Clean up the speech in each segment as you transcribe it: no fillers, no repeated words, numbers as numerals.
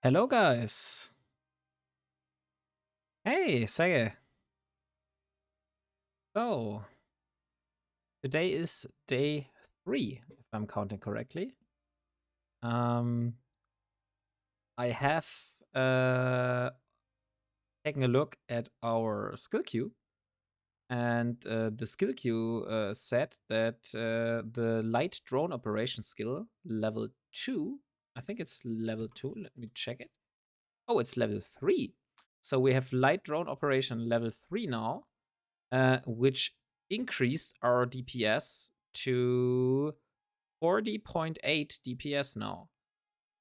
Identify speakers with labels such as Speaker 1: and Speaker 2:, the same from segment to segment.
Speaker 1: Hello, guys. Hey, Sage. So, today is day 3, if I'm counting correctly. I have taken a look at our skill queue, and the skill queue said that the light drone operation skill, level 2, I think it's level 2, let me check it. Oh, it's level 3. So we have light drone operation level 3 now, which increased our DPS to 40.8 DPS now.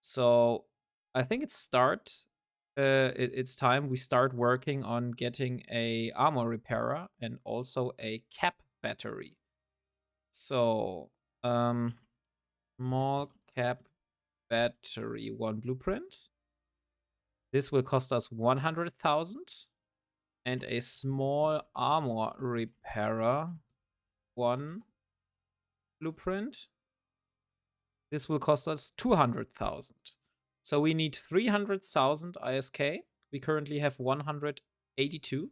Speaker 1: So I think it's time we start working on getting a armor repairer and also a cap battery. So small cap battery, 1 blueprint. This will cost us 100,000. And a small armor repairer, 1 blueprint. This will cost us 200,000. So we need 300,000 ISK. We currently have 182.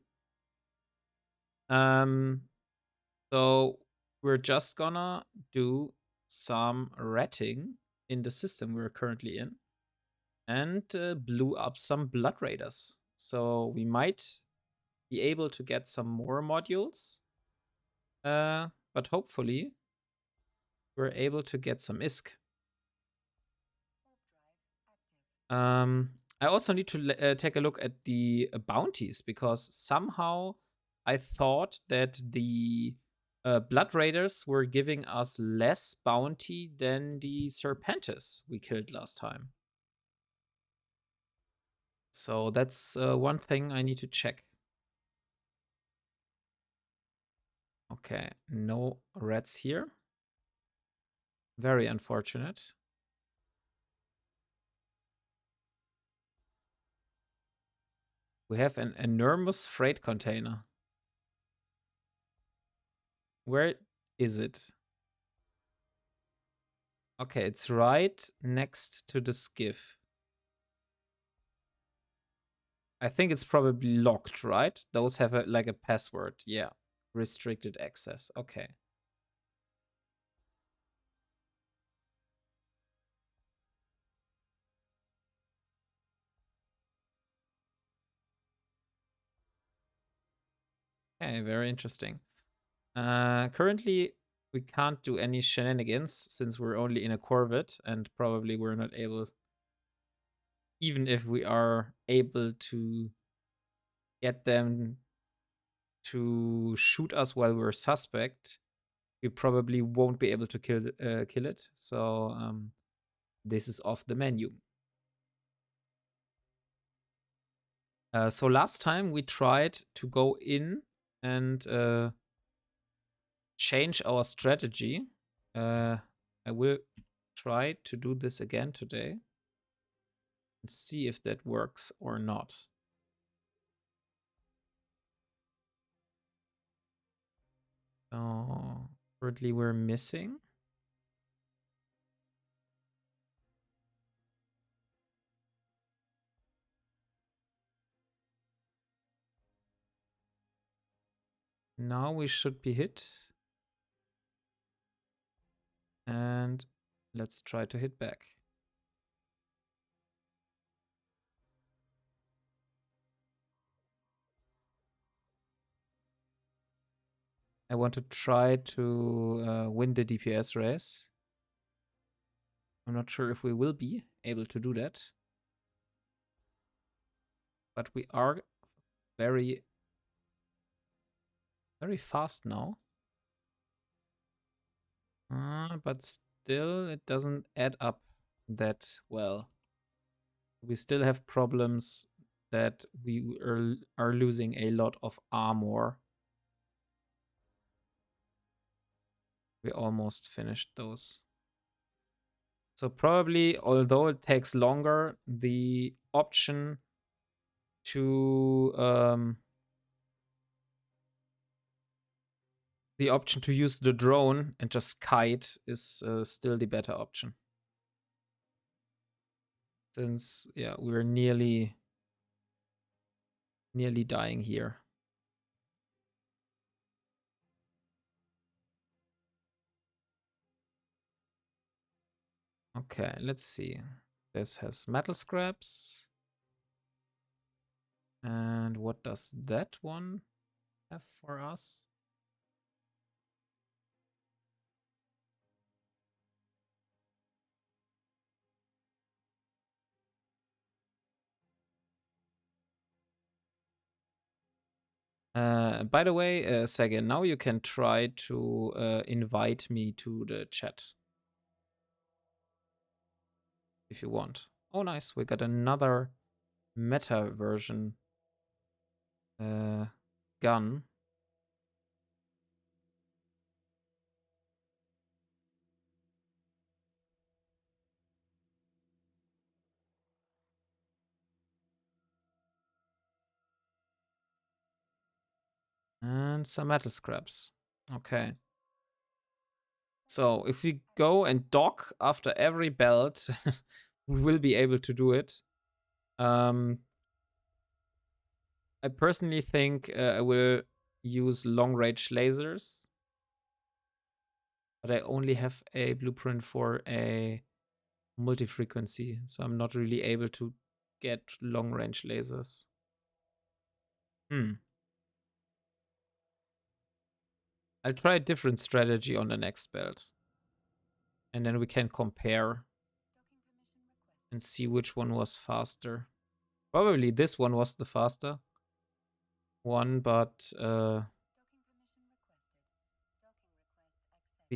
Speaker 1: So we're just gonna do some ratting in the system we're currently in and blew up some blood raiders. So we might be able to get some more modules, but hopefully we're able to get some ISK. I also need to take a look at the bounties, because somehow I thought that the Blood Raiders were giving us less bounty than the Serpentis we killed last time. So that's one thing I need to check. Okay, no rats here. Very unfortunate. We have an enormous freight container. Where is it? Okay, it's right next to the skiff. I think it's probably locked, right? Those have like a password. Yeah. Restricted access. Okay. Okay, very interesting. Currently, we can't do any shenanigans since we're only in a Corvette, and probably we're not able, even if we are able to get them to shoot us while we're suspect, we probably won't be able to kill it. So this is off the menu. So last time we tried to go in and change our strategy. I will try to do this again today and see if that works or not. So currently we're missing. Now we should be hit. And let's try to hit back. I want to try to win the DPS race. I'm not sure if we will be able to do that. But we are very, very fast now. But still, it doesn't add up that well. We still have problems that we are losing a lot of armor. We almost finished those. So probably, although it takes longer, the option to use the drone and just kite is still the better option. Since, yeah, we're nearly dying here. Okay, let's see. This has metal scraps. And what does that one have for us? By the way, Sagan, now you can try to invite me to the chat if you want. Oh, nice. We got another meta version gun. And some metal scraps. Okay. So if we go and dock after every belt, we will be able to do it. I personally think I will use long-range lasers. But I only have a blueprint for a multi-frequency, so I'm not really able to get long-range lasers. I'll try a different strategy on the next belt. And then we can compare and see which one was faster. Probably this one was the faster one, but the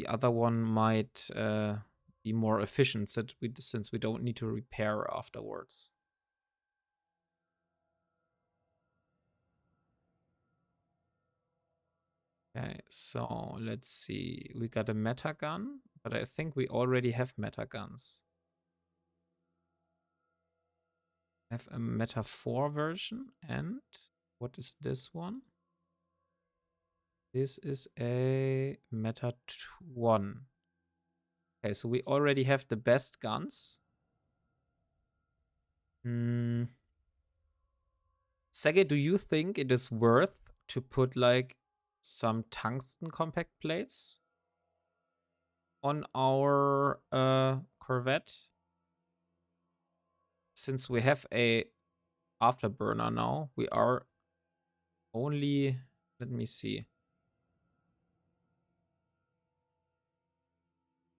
Speaker 1: other one might be more efficient since we don't need to repair afterwards. Okay, so let's see. We got a meta gun, but I think we already have meta guns. I have a meta 4 version, and what is this one? This is a meta 1. Okay, so we already have the best guns. Sege, do you think it is worth to put like some tungsten compact plates on our Corvette? Since we have a afterburner now, we are only, let me see.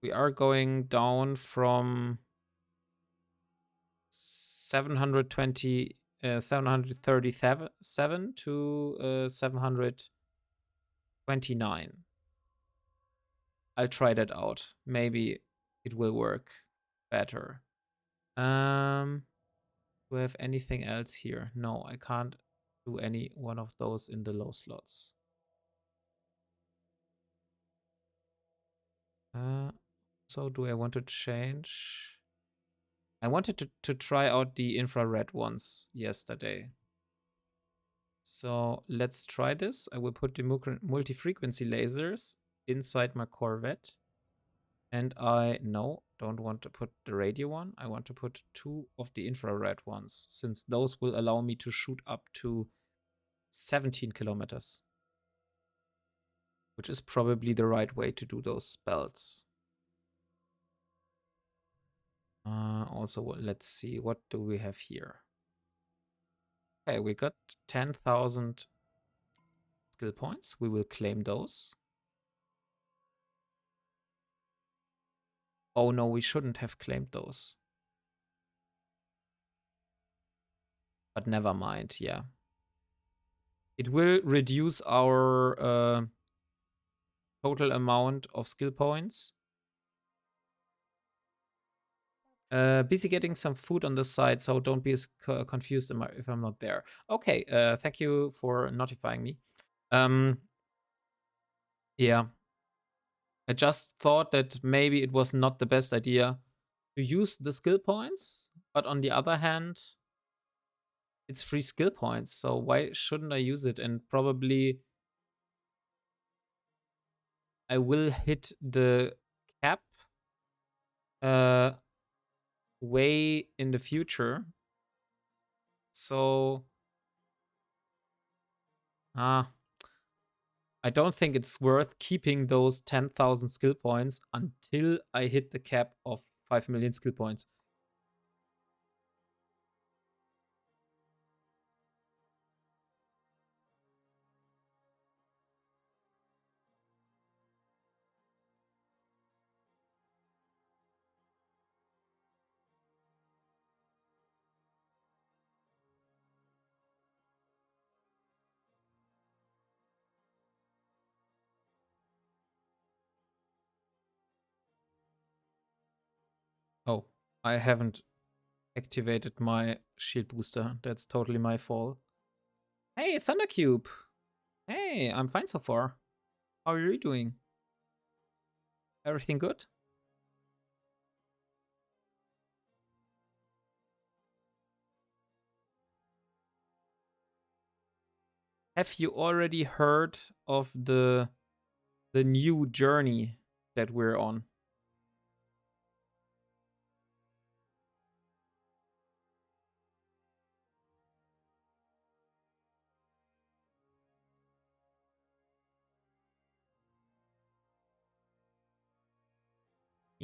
Speaker 1: We are going down from 737 to 729. I'll try that out. Maybe it will work better. Do I have anything else here? No, I can't do any one of those in the low slots. So do I want to change? I wanted to try out the infrared ones yesterday. So let's try this. I will put the multi-frequency lasers inside my Corvette. And I don't want to put the radio one. I want to put 2 of the infrared ones, since those will allow me to shoot up to 17 kilometers. Which is probably the right way to do those belts. Also, let's see, what do we have here? Okay, we got 10,000 skill points. We will claim those. Oh no, we shouldn't have claimed those. But never mind, yeah. It will reduce our total amount of skill points. Busy getting some food on the side, so don't be confused if I'm not there. Okay, thank you for notifying me. Yeah. I just thought that maybe it was not the best idea to use the skill points, but on the other hand, it's free skill points, so why shouldn't I use it? And probably I will hit the cap way in the future. So I don't think it's worth keeping those 10,000 skill points until I hit the cap of 5 million skill points. Oh, I haven't activated my shield booster. That's totally my fault. Hey, Thundercube. Hey, I'm fine so far. How are you doing? Everything good? Have you already heard of the new journey that we're on?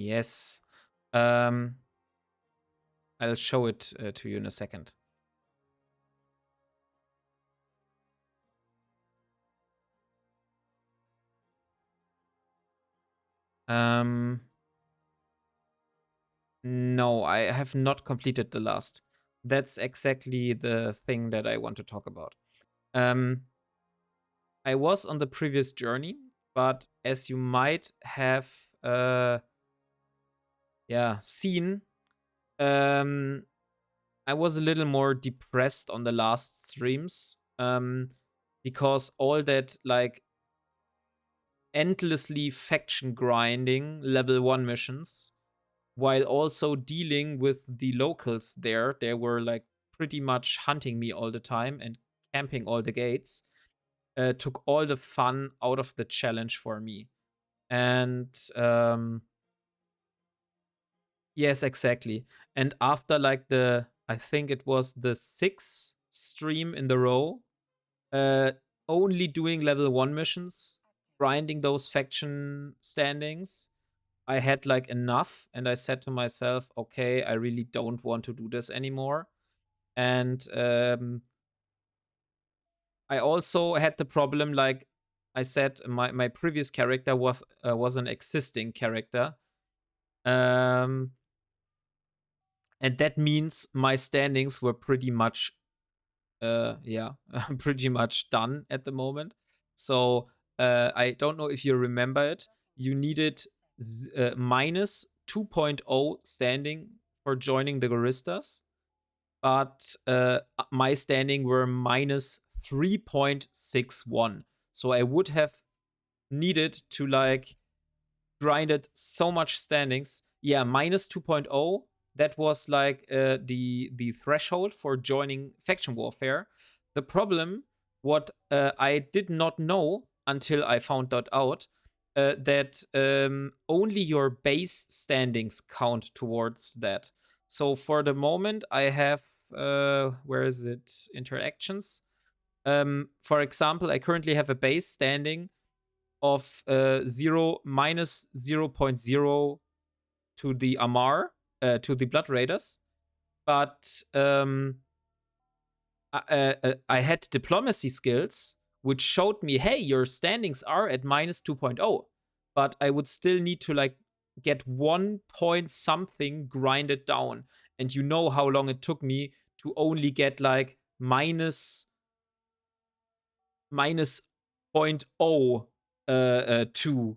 Speaker 1: Yes. I'll show it to you in a second. No, I have not completed the last. That's exactly the thing that I want to talk about. I was on the previous journey, but as you might have seen, I was a little more depressed on the last streams because all that like endlessly faction grinding level 1 missions while also dealing with the locals there. They were like pretty much hunting me all the time and camping all the gates. Took all the fun out of the challenge for me. And yes, exactly. And after like I think it was the 6th stream in the row, uh, only doing level 1 missions, grinding those faction standings, I had like enough, and I said to myself, okay, I really don't want to do this anymore. And I also had the problem, like I said, my previous character was an existing character, and that means my standings were pretty much pretty much done at the moment. So I don't know if you remember it. You needed minus 2.0 standing for joining the Goristas, but my standing were minus 3.61. So I would have needed to like grinded so much standings. Yeah, minus 2.0. That was like the threshold for joining faction warfare. The problem, what I did not know until I found that out, that only your base standings count towards that. So for the moment, I have where is it? Interactions. For example, I currently have a base standing of 0 to the Amar, to the Blood Raiders. But I had diplomacy skills, which showed me, hey, your standings are at minus 2.0. But I would still need to like get 1 point something grinded down. And you know how long it took me to only get like minus 0.02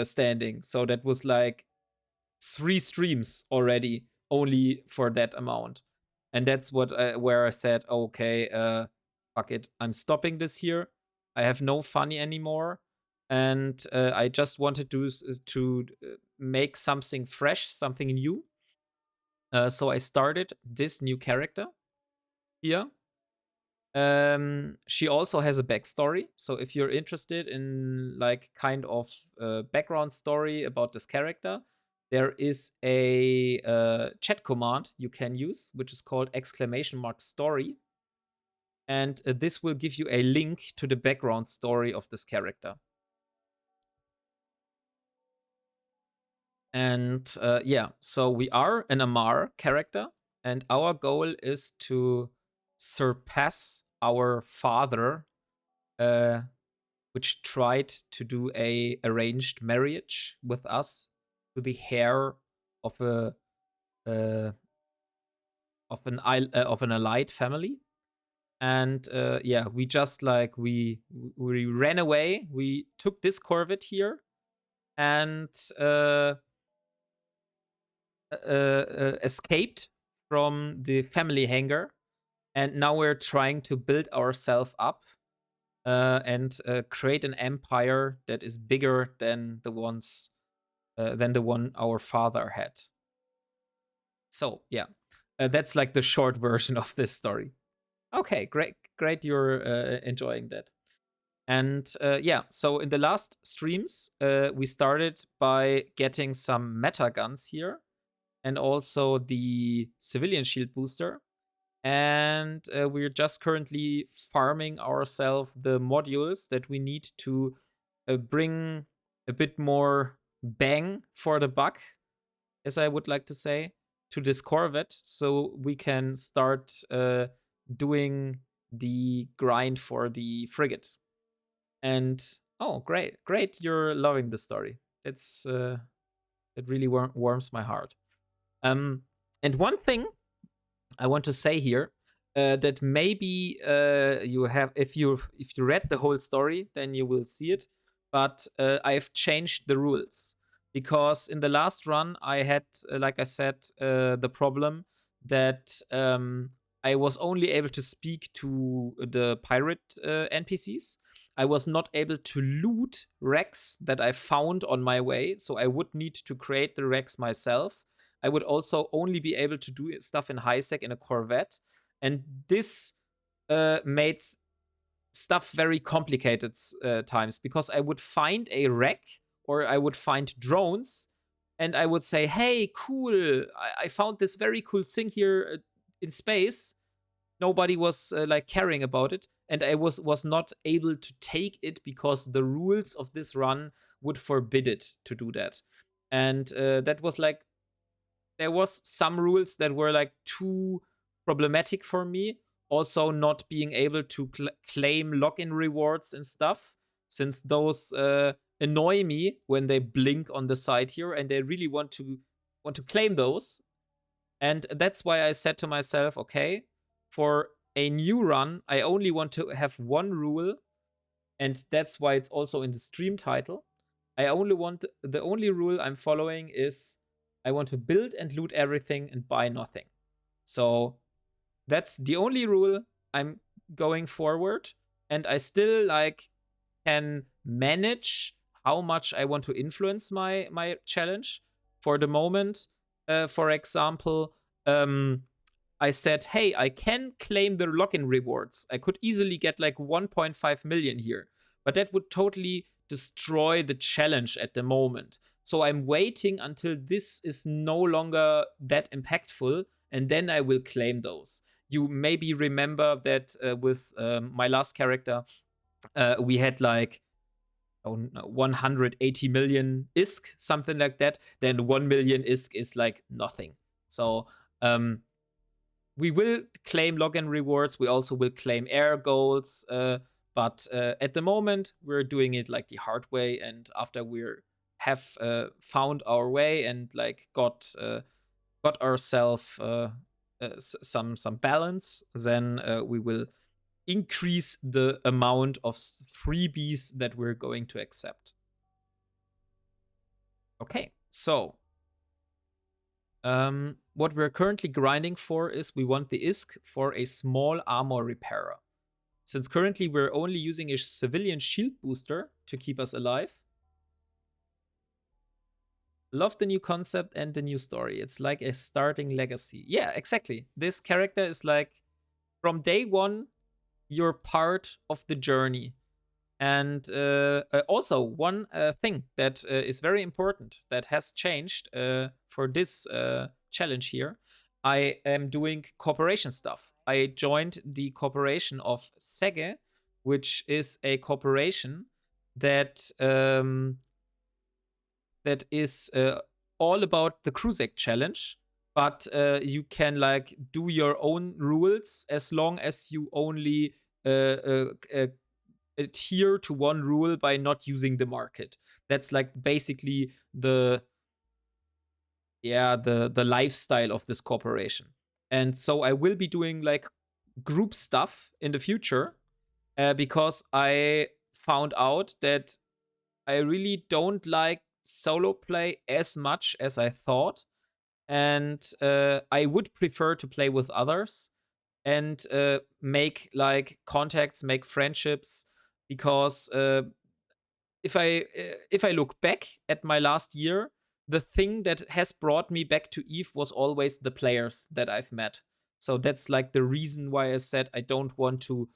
Speaker 1: standing. So that was like 3 streams already only for that amount. And that's where I said, okay, fuck it, I'm stopping this here. I have no funny anymore, and I just wanted to make something fresh, something new. So I started this new character here. She also has a backstory. So if you're interested in like kind of background story about this character, there is a chat command you can use, which is called !story. And this will give you a link to the background story of this character. And yeah, so we are an Amar character, and our goal is to surpass our father, which tried to do a arranged marriage with us to the heir of a of an allied family. And yeah, we just like we ran away. We took this Corvette here and escaped from the family hangar, and now we're trying to build ourselves up and create an empire that is bigger than the one our father had. So yeah, that's like the short version of this story. Okay, great, you're enjoying that. And yeah, so in the last streams, we started by getting some meta guns here, and also the civilian shield booster. And we're just currently farming ourselves the modules that we need to bring a bit more bang for the buck, as I would like to say, to this Corvette, so we can start doing the grind for the frigate. And oh, great, you're loving the story. It's it really warms my heart. And one thing I want to say here, that maybe you have, if you read the whole story, then you will see it. But I've changed the rules, because in the last run I had, like I said, the problem that I was only able to speak to the pirate NPCs. I was not able to loot wrecks that I found on my way, so I would need to create the wrecks myself. I would also only be able to do stuff in high sec in a Corvette, and this made stuff very complicated times, because I would find a wreck or I would find drones, and I would say, "Hey, cool! I found this very cool thing here in space." Nobody was like caring about it, and I was not able to take it because the rules of this run would forbid it to do that. And that was like, there was some rules that were like too problematic for me. Also, not being able to claim login rewards and stuff, since those annoy me when they blink on the side here, and they really want to claim those. And that's why I said to myself, okay, for a new run, I only want to have one rule, and that's why it's also in the stream title. I only want, the only rule I'm following is I want to build and loot everything and buy nothing. So that's the only rule I'm going forward, and I still like can manage how much I want to influence my challenge. For the moment, for example, I said, hey, I can claim the login rewards. I could easily get like 1.5 million here, but that would totally destroy the challenge at the moment. So I'm waiting until this is no longer that impactful, and then I will claim those. You maybe remember that with my last character, we had like 180 million ISK, something like that. Then 1 million ISK is like nothing. So we will claim login rewards. We also will claim air goals. But at the moment, we're doing it like the hard way. And after we have found our way and like got ourselves some balance, then we will increase the amount of freebies that we're going to accept. Okay, so what we're currently grinding for is we want the ISK for a small armor repairer. Since currently we're only using a civilian shield booster to keep us alive. Love the new concept and the new story. It's like a starting legacy. Yeah, exactly. This character is like, from day one, you're part of the journey. And also, one thing that is very important that has changed for this challenge here, I am doing corporation stuff. I joined the corporation of Sege, which is a corporation that that is all about the Crusac challenge, but you can like do your own rules as long as you only adhere to one rule by not using the market. That's like basically the lifestyle of this corporation. And so I will be doing like group stuff in the future because I found out that I really don't like solo play as much as I thought. And I would prefer to play with others and make like contacts, make friendships, because if I look back at my last year, the thing that has brought me back to Eve was always the players that I've met. So that's like the reason why I said I don't want to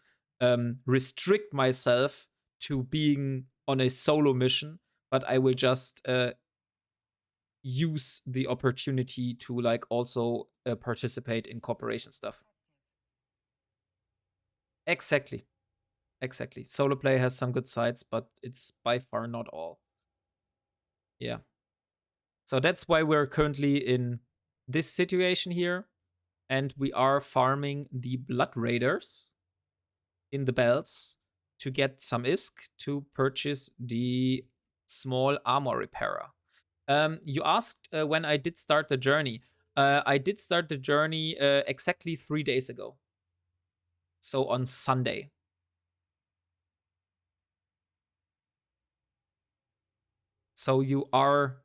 Speaker 1: restrict myself to being on a solo mission, but I will just use the opportunity to like also participate in cooperation stuff. Exactly. Exactly. Solo play has some good sides, but it's by far not all. Yeah. So that's why we're currently in this situation here. And we are farming the Blood Raiders in the belts to get some ISK to purchase the small armor repairer. You asked when I did start the journey. I did start the journey exactly 3 days ago. So on Sunday. So you are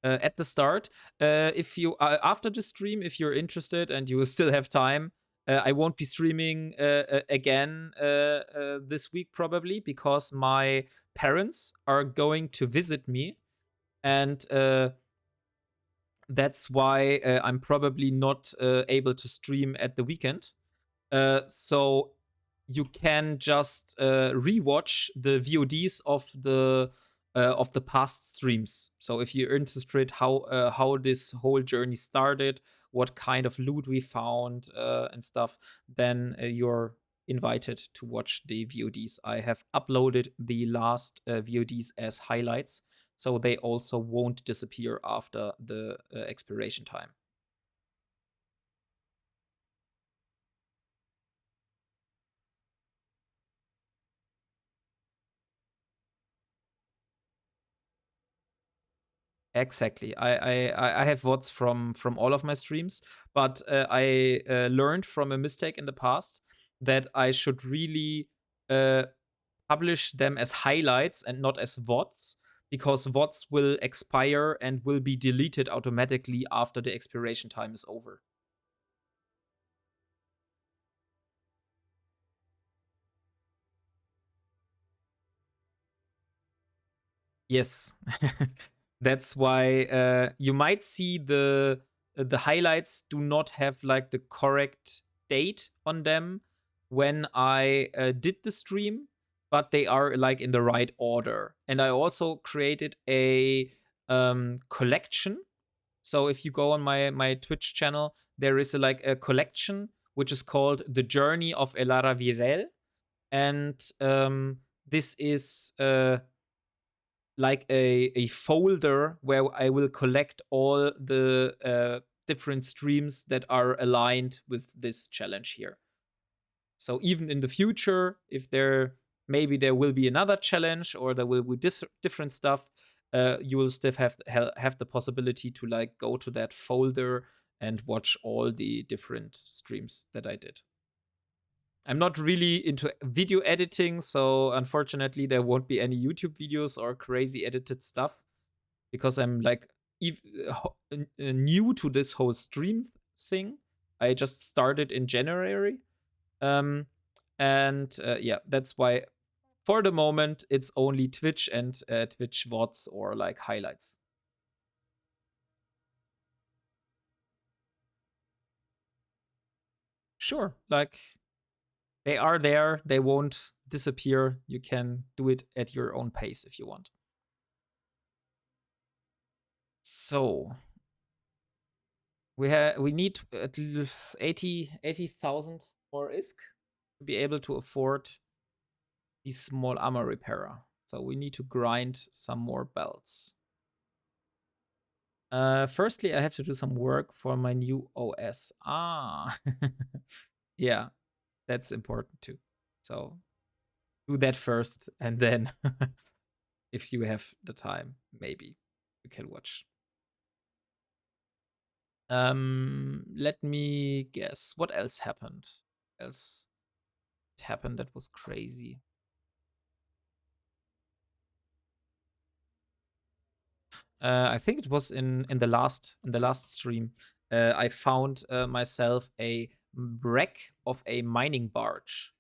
Speaker 1: at the start. If you after the stream, if you're interested and you still have time, I won't be streaming again this week probably because my parents are going to visit me, and that's why I'm probably not able to stream at the weekend. So you can just rewatch the VODs of the past streams. So if you're interested how this whole journey started, what kind of loot we found and stuff, then you're invited to watch the VODs. I have uploaded the last VODs as highlights, so they also won't disappear after the expiration time. Exactly. I have VODs from all of my streams, but I learned from a mistake in the past that I should really publish them as highlights and not as VODs, because VODs will expire and will be deleted automatically after the expiration time is over. Yes. That's why you might see the highlights do not have like the correct date on them when I did the stream, but they are like in the right order. And I also created a collection. So if you go on my Twitch channel, there is like a collection which is called The Journey of Elara Virel. And this is like a folder where I will collect all the different streams that are aligned with this challenge here. So even in the future, if maybe there will be another challenge or there will be different stuff, you will still have the possibility to like go to that folder and watch all the different streams that I did. I'm not really into video editing, so unfortunately there won't be any YouTube videos or crazy edited stuff because I'm like new to this whole stream thing. I just started in January. Um, and yeah, that's why for the moment it's only Twitch and Twitch VODs or like highlights. Sure, like They are there. They won't disappear. You can do it at your own pace if you want. So we need at least 80,000 more ISK to be able to afford the small armor repairer. So we need to grind some more belts. Firstly, I have to do some work for my new OS. Yeah, that's important too. So do that first, and then if you have the time, maybe you can watch. Let me guess. What else happened? Else happened that was crazy. I think it was in the last stream. I found myself a wreck of a mining barge.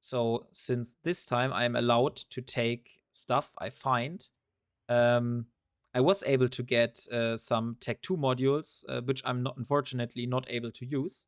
Speaker 1: So since this time I'm allowed to take stuff I find, I was able to get some Tech 2 modules, which I'm not, unfortunately not able to use.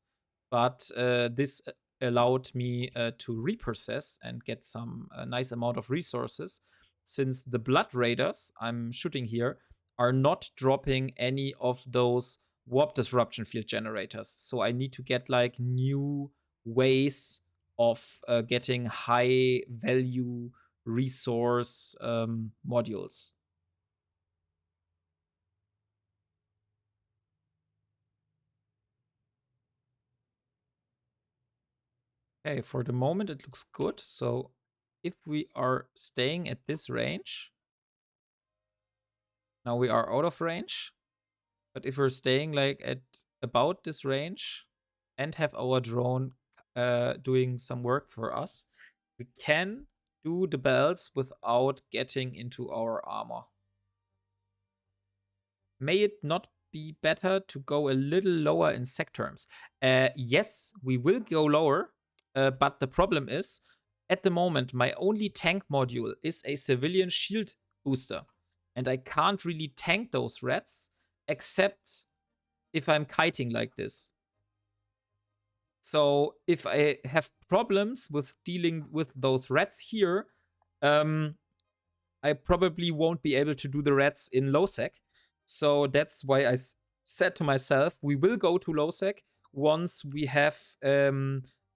Speaker 1: But this allowed me to reprocess and get some nice amount of resources, since the Blood Raiders I'm shooting here are not dropping any of those warp disruption field generators. So I need to get like new ways of getting high value resource modules. Okay, for the moment it looks good. So if we are staying at this range, now we are out of range. But if we're staying like at about this range and have our drone doing some work for us, we can do the bells without getting into our armor. May it not be better to go a little lower in sec terms? Yes, we will go lower, but the problem is, at the moment, my only tank module is a civilian shield booster, and I can't really tank those rats except if I'm kiting like this. So if I have problems with dealing with those rats here, I probably won't be able to do the rats in Lowsec. So that's why I said to myself, we will go to Lowsec once we have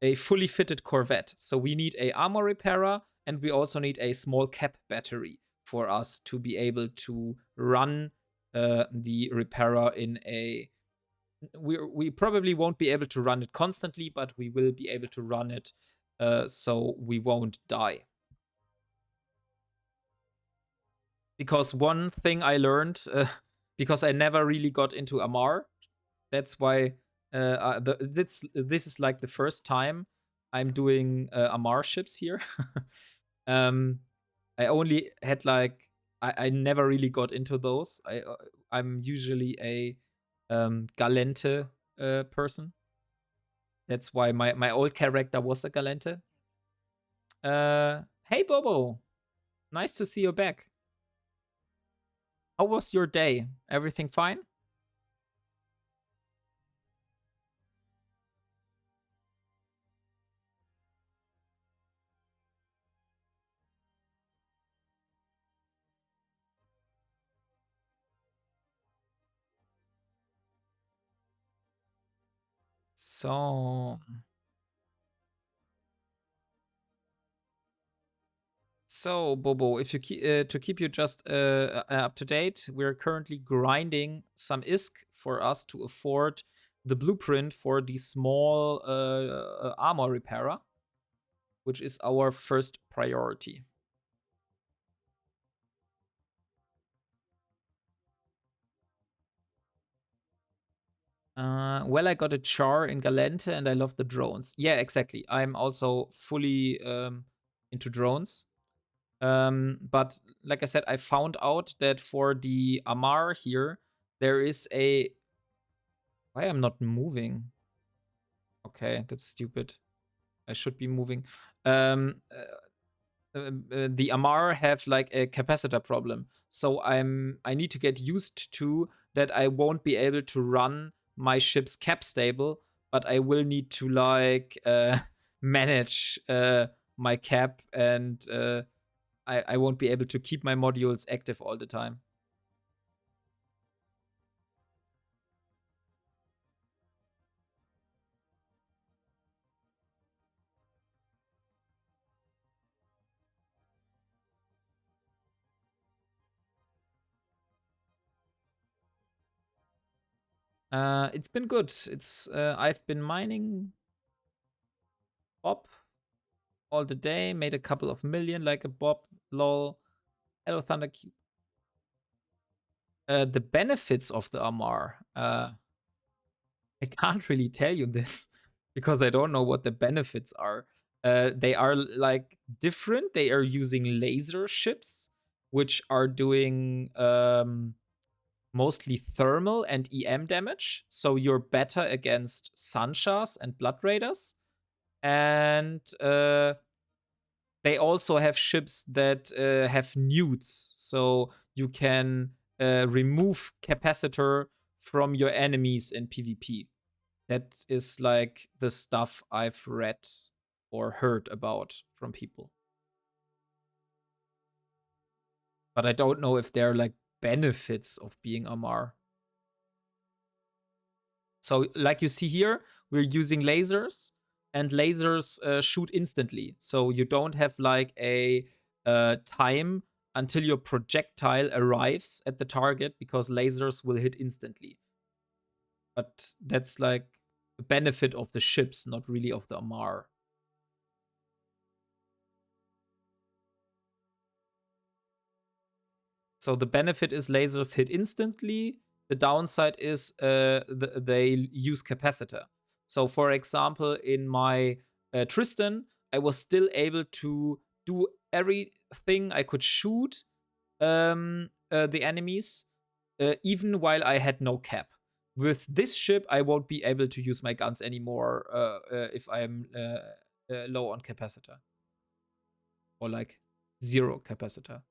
Speaker 1: a fully fitted Corvette. So we need a armor repairer, and we also need a small cap battery for us to be able to run the repairer in a. We probably won't be able to run it constantly, but we will be able to run it so we won't die. Because one thing I learned, because I never really got into Amar, that's why this is like the first time I'm doing Amar ships here. I only had like I never really got into those. I'm usually a Galente person. That's why my old character was a Galente. Hey Bobo, nice to see you back. How was your day? Everything fine? So Bobo, if you to keep you just up to date, we're currently grinding some ISK for us to afford the blueprint for the small armor repairer, which is our first priority. Well, I got a char in Galente and I love the drones. Yeah, exactly. I'm also fully into drones. But like I said, I found out that for the Amar here, there is a. Why I'm not moving? Okay, that's stupid. I should be moving. The Amar have like a capacitor problem, so I need to get used to that. I won't be able to run my ship's cap stable, but I will need to like manage my cap, and I won't be able to keep my modules active all the time. It's been good. It's I've been mining Bob all the day, made a couple of million like a Bob. Lol. Hello, Thundercube. The benefits of the Amar. I can't really tell you this because I don't know what the benefits are. They are like different. They are using laser ships, which are doing mostly thermal and EM damage. So you're better against Sanshas and Blood Raiders. And they also have ships that have newts. So you can remove capacitor from your enemies in PvP. That is like the stuff I've read or heard about from people. But I don't know if there are like benefits of being Amar. So, like you see here, we're using lasers, and lasers shoot instantly. So you don't have like a time until your projectile arrives at the target, because lasers will hit instantly. But that's like the benefit of the ships, not really of the Amar. So the benefit is lasers hit instantly. The downside is they use capacitor. So, for example, in my Tristan, I was still able to do everything I could shoot the enemies, even while I had no cap. With this ship, I won't be able to use my guns anymore if I'm low on capacitor. Or like 0 capacitor.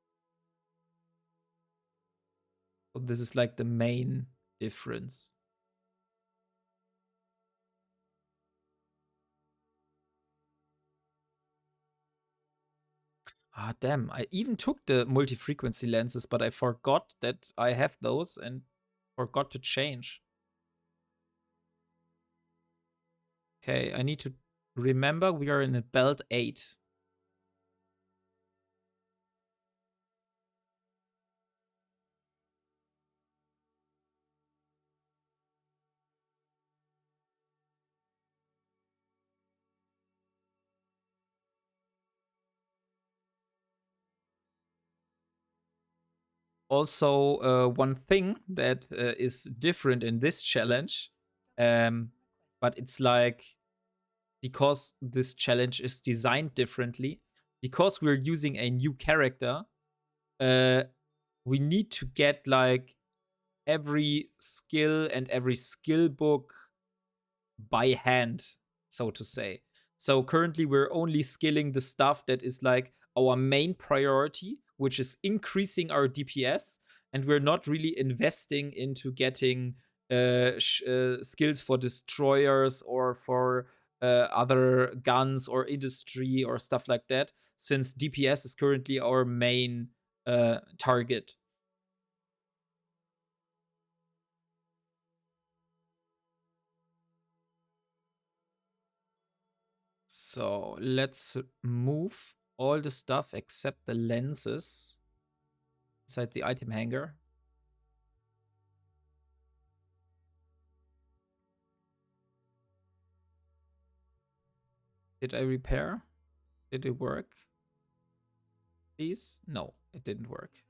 Speaker 1: So this is like the main difference. Ah, damn. I even took the multi-frequency lenses, but I forgot that I have those and forgot to change. Okay, I need to remember we are in a belt 8. Also, one thing that is different in this challenge, but it's like, because this challenge is designed differently, because we're using a new character, we need to get like every skill and every skill book by hand, so to say. So currently we're only skilling the stuff that is like our main priority, which is increasing our DPS, and we're not really investing into getting skills for destroyers or for other guns or industry or stuff like that, since DPS is currently our main target. So let's move all the stuff except the lenses inside the item hanger. Did I repair? Did it work? Please? No, it didn't work.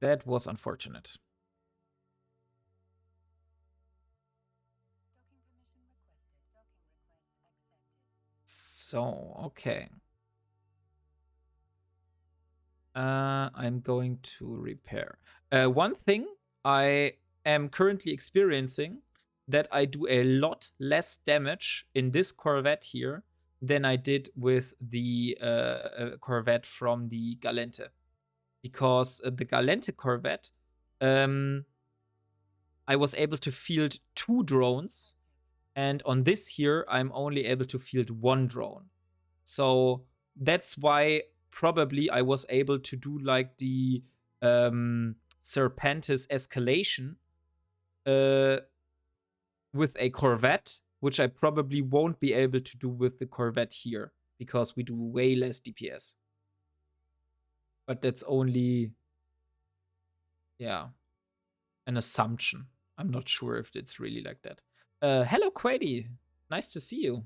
Speaker 1: That was unfortunate. So, okay. I'm going to repair. One thing I am currently experiencing, that I do a lot less damage in this Corvette here than I did with the Corvette from the Galente. Because the Galente Corvette, I was able to field 2 drones And on this here, I'm only able to field 1 drone. So that's why probably I was able to do like the Serpentis escalation with a Corvette, which I probably won't be able to do with the Corvette here, because we do way less DPS. But that's only, yeah, an assumption. I'm not sure if it's really like that. Hello, Quady. Nice to see you.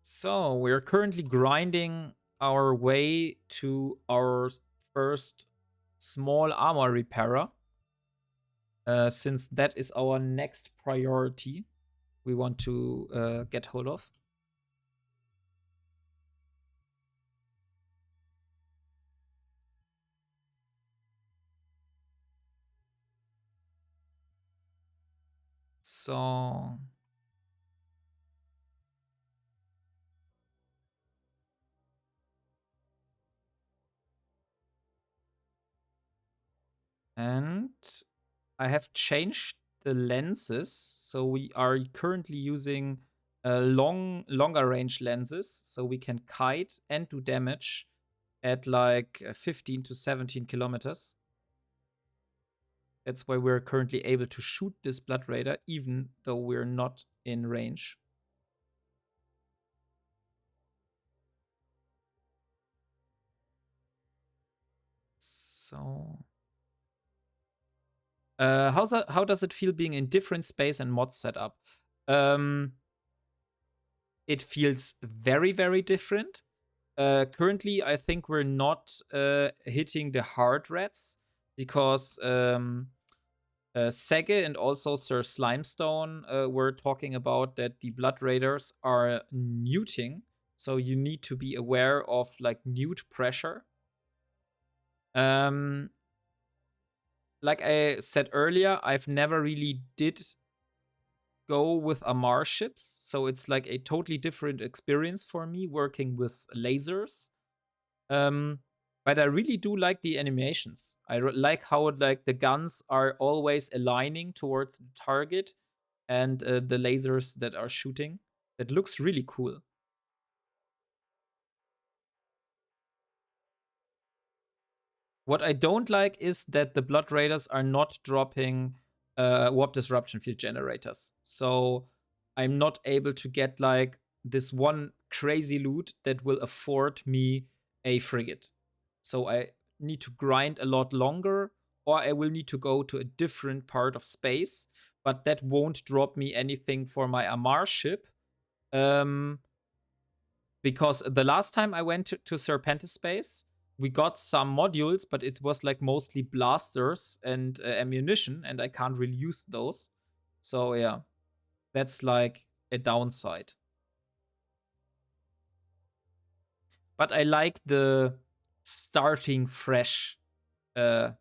Speaker 1: So we're currently grinding our way to our first small armor repairer, since that is our next priority we want to get hold of. So and I have changed the lenses, so we are currently using longer range lenses, so we can kite and do damage at like 15 to 17 kilometers. That's why we're currently able to shoot this Blood Raider, even though we're not in range. So, how does it feel being in different space and mod setup? It feels very, very different. Currently, I think we're not hitting the hard rats because Sege and also Sir Slimestone were talking about that the Blood Raiders are neuting, so you need to be aware of like newt pressure. Like I said earlier, I've never really did go with Amar ships, so it's like a totally different experience for me working with lasers. But I really do like the animations. I like how like the guns are always aligning towards the target and the lasers that are shooting. It looks really cool. What I don't like is that the Blood Raiders are not dropping warp disruption field generators. So I'm not able to get like this one crazy loot that will afford me a frigate. So I need to grind a lot longer, or I will need to go to a different part of space, but that won't drop me anything for my Amar ship. Because the last time I went to Serpentis space, we got some modules, but it was like mostly blasters and ammunition, and I can't really use those. So yeah, that's like a downside. But I like the starting fresh uh,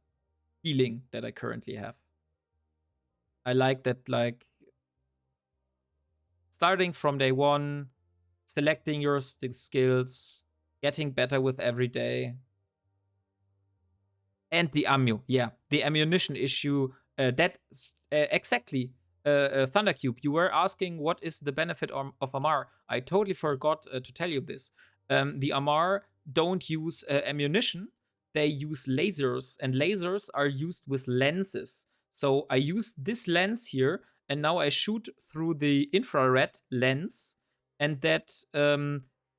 Speaker 1: feeling that I currently have. I like that, like starting from day one, selecting your skills, getting better with every day. And the ammo, yeah, the ammunition issue. Exactly. Thundercube, you were asking what is the benefit of Amar. I totally forgot to tell you this. The Amar don't use ammunition; they use lasers, and lasers are used with lenses. So I use this lens here, and now I shoot through the infrared lens, and that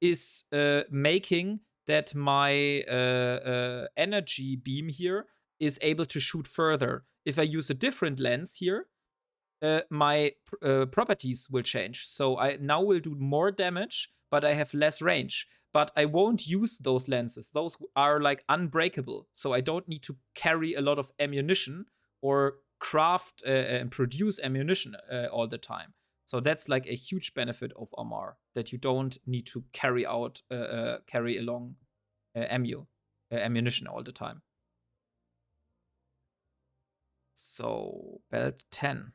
Speaker 1: is making that my energy beam here is able to shoot further. If I use a different lens here, my properties will change. So I now will do more damage, but I have less range. But I won't use those lenses. Those are like unbreakable. So I don't need to carry a lot of ammunition or craft and produce ammunition all the time. So that's like a huge benefit of Amar, that you don't need to carry along ammunition all the time. So belt 10.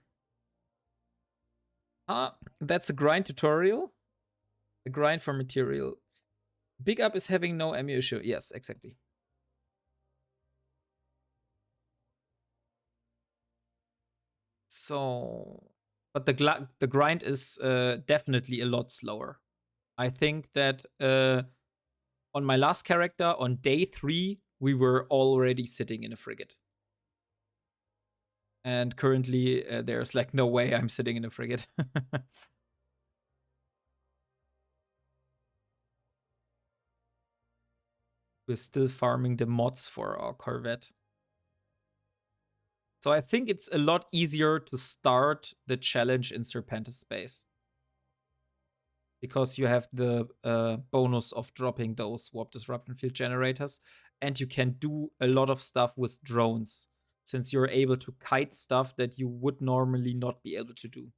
Speaker 1: That's a grind tutorial. A grind for material. Big Up is having no ammo issue. Yes, exactly. So, but the grind is definitely a lot slower. I think that on my last character, on day 3, we were already sitting in a frigate. And currently, there's like no way I'm sitting in a frigate. We're still farming the mods for our Corvette. So I think it's a lot easier to start the challenge in Serpentis space. Because you have the bonus of dropping those warp disruption field generators. And you can do a lot of stuff with drones, since you're able to kite stuff that you would normally not be able to do.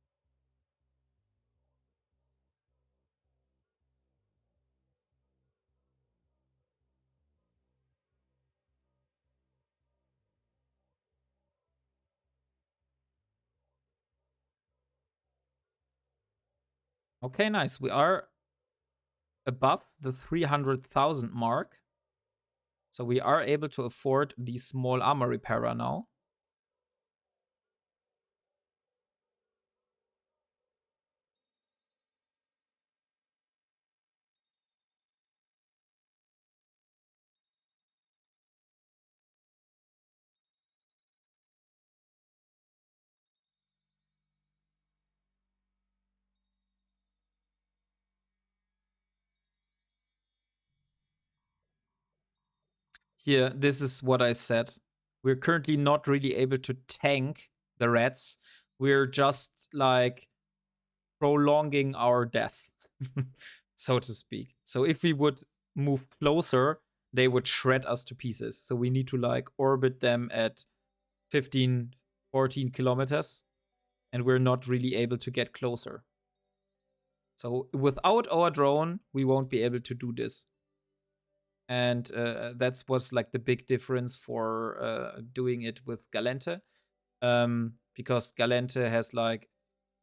Speaker 1: Okay, nice. We are above the 300,000 mark. So we are able to afford the small armor repairer now. Here, this is what I said. We're currently not really able to tank the rats. We're just like prolonging our death, so to speak. So if we would move closer, they would shred us to pieces. So we need to like orbit them at 15, 14 kilometers, and we're not really able to get closer. So without our drone, we won't be able to do this. And that's what's like the big difference for doing it with Galente. Because Galente has like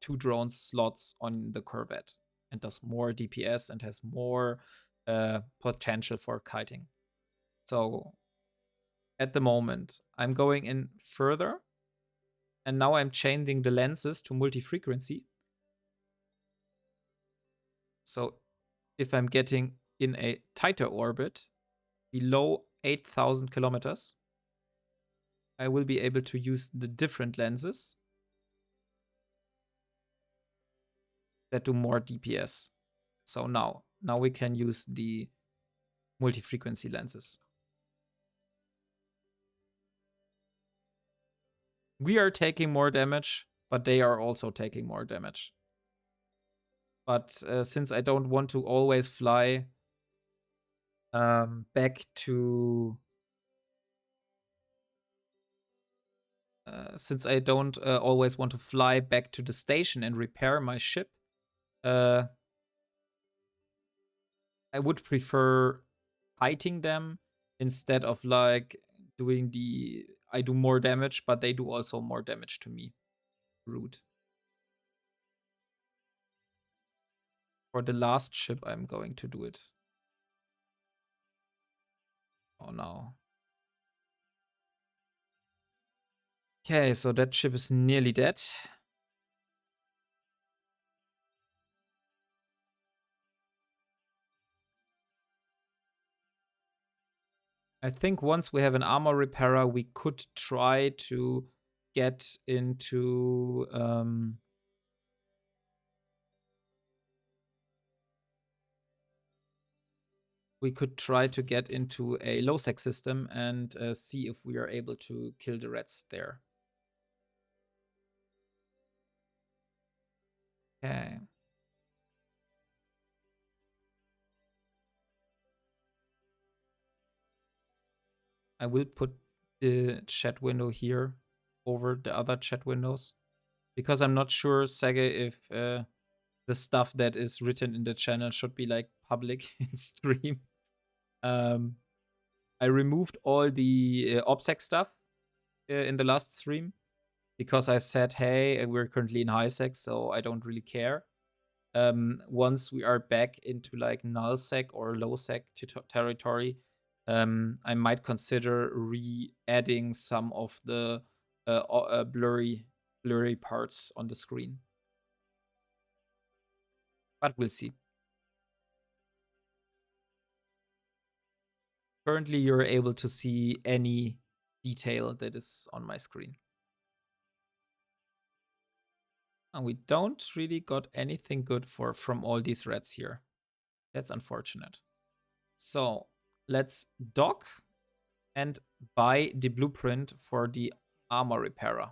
Speaker 1: 2 drone slots on the Corvette and does more DPS and has more potential for kiting. So at the moment, I'm going in further, and now I'm changing the lenses to multi-frequency. So if I'm getting in a tighter orbit below 8,000 kilometers, I will be able to use the different lenses that do more DPS. So now we can use the multi-frequency lenses. We are taking more damage, but they are also taking more damage. But since I don't want to always fly back to... since I don't always want to fly back to the station and repair my ship, I would prefer fighting them instead of like doing the... I do more damage, but they do also more damage to me route. For the last ship, I'm going to do it. Oh no. Okay, so that ship is nearly dead. I think once we have an armor repairer, we could try to get into... we could try to get into a Lowsec system and see if we are able to kill the rats there. Okay. I will put the chat window here over the other chat windows, because I'm not sure, Sage, if the stuff that is written in the channel should be like public in stream. I removed all the OPSEC stuff in the last stream because I said, hey, we're currently in HighSec, so I don't really care. Once we are back into like nullsec or lowsec territory, I might consider re-adding some of the blurry blurry parts on the screen. But we'll see. Currently, you're able to see any detail that is on my screen. And we don't really got anything good from all these reds here. That's unfortunate. So let's dock and buy the blueprint for the armor repairer.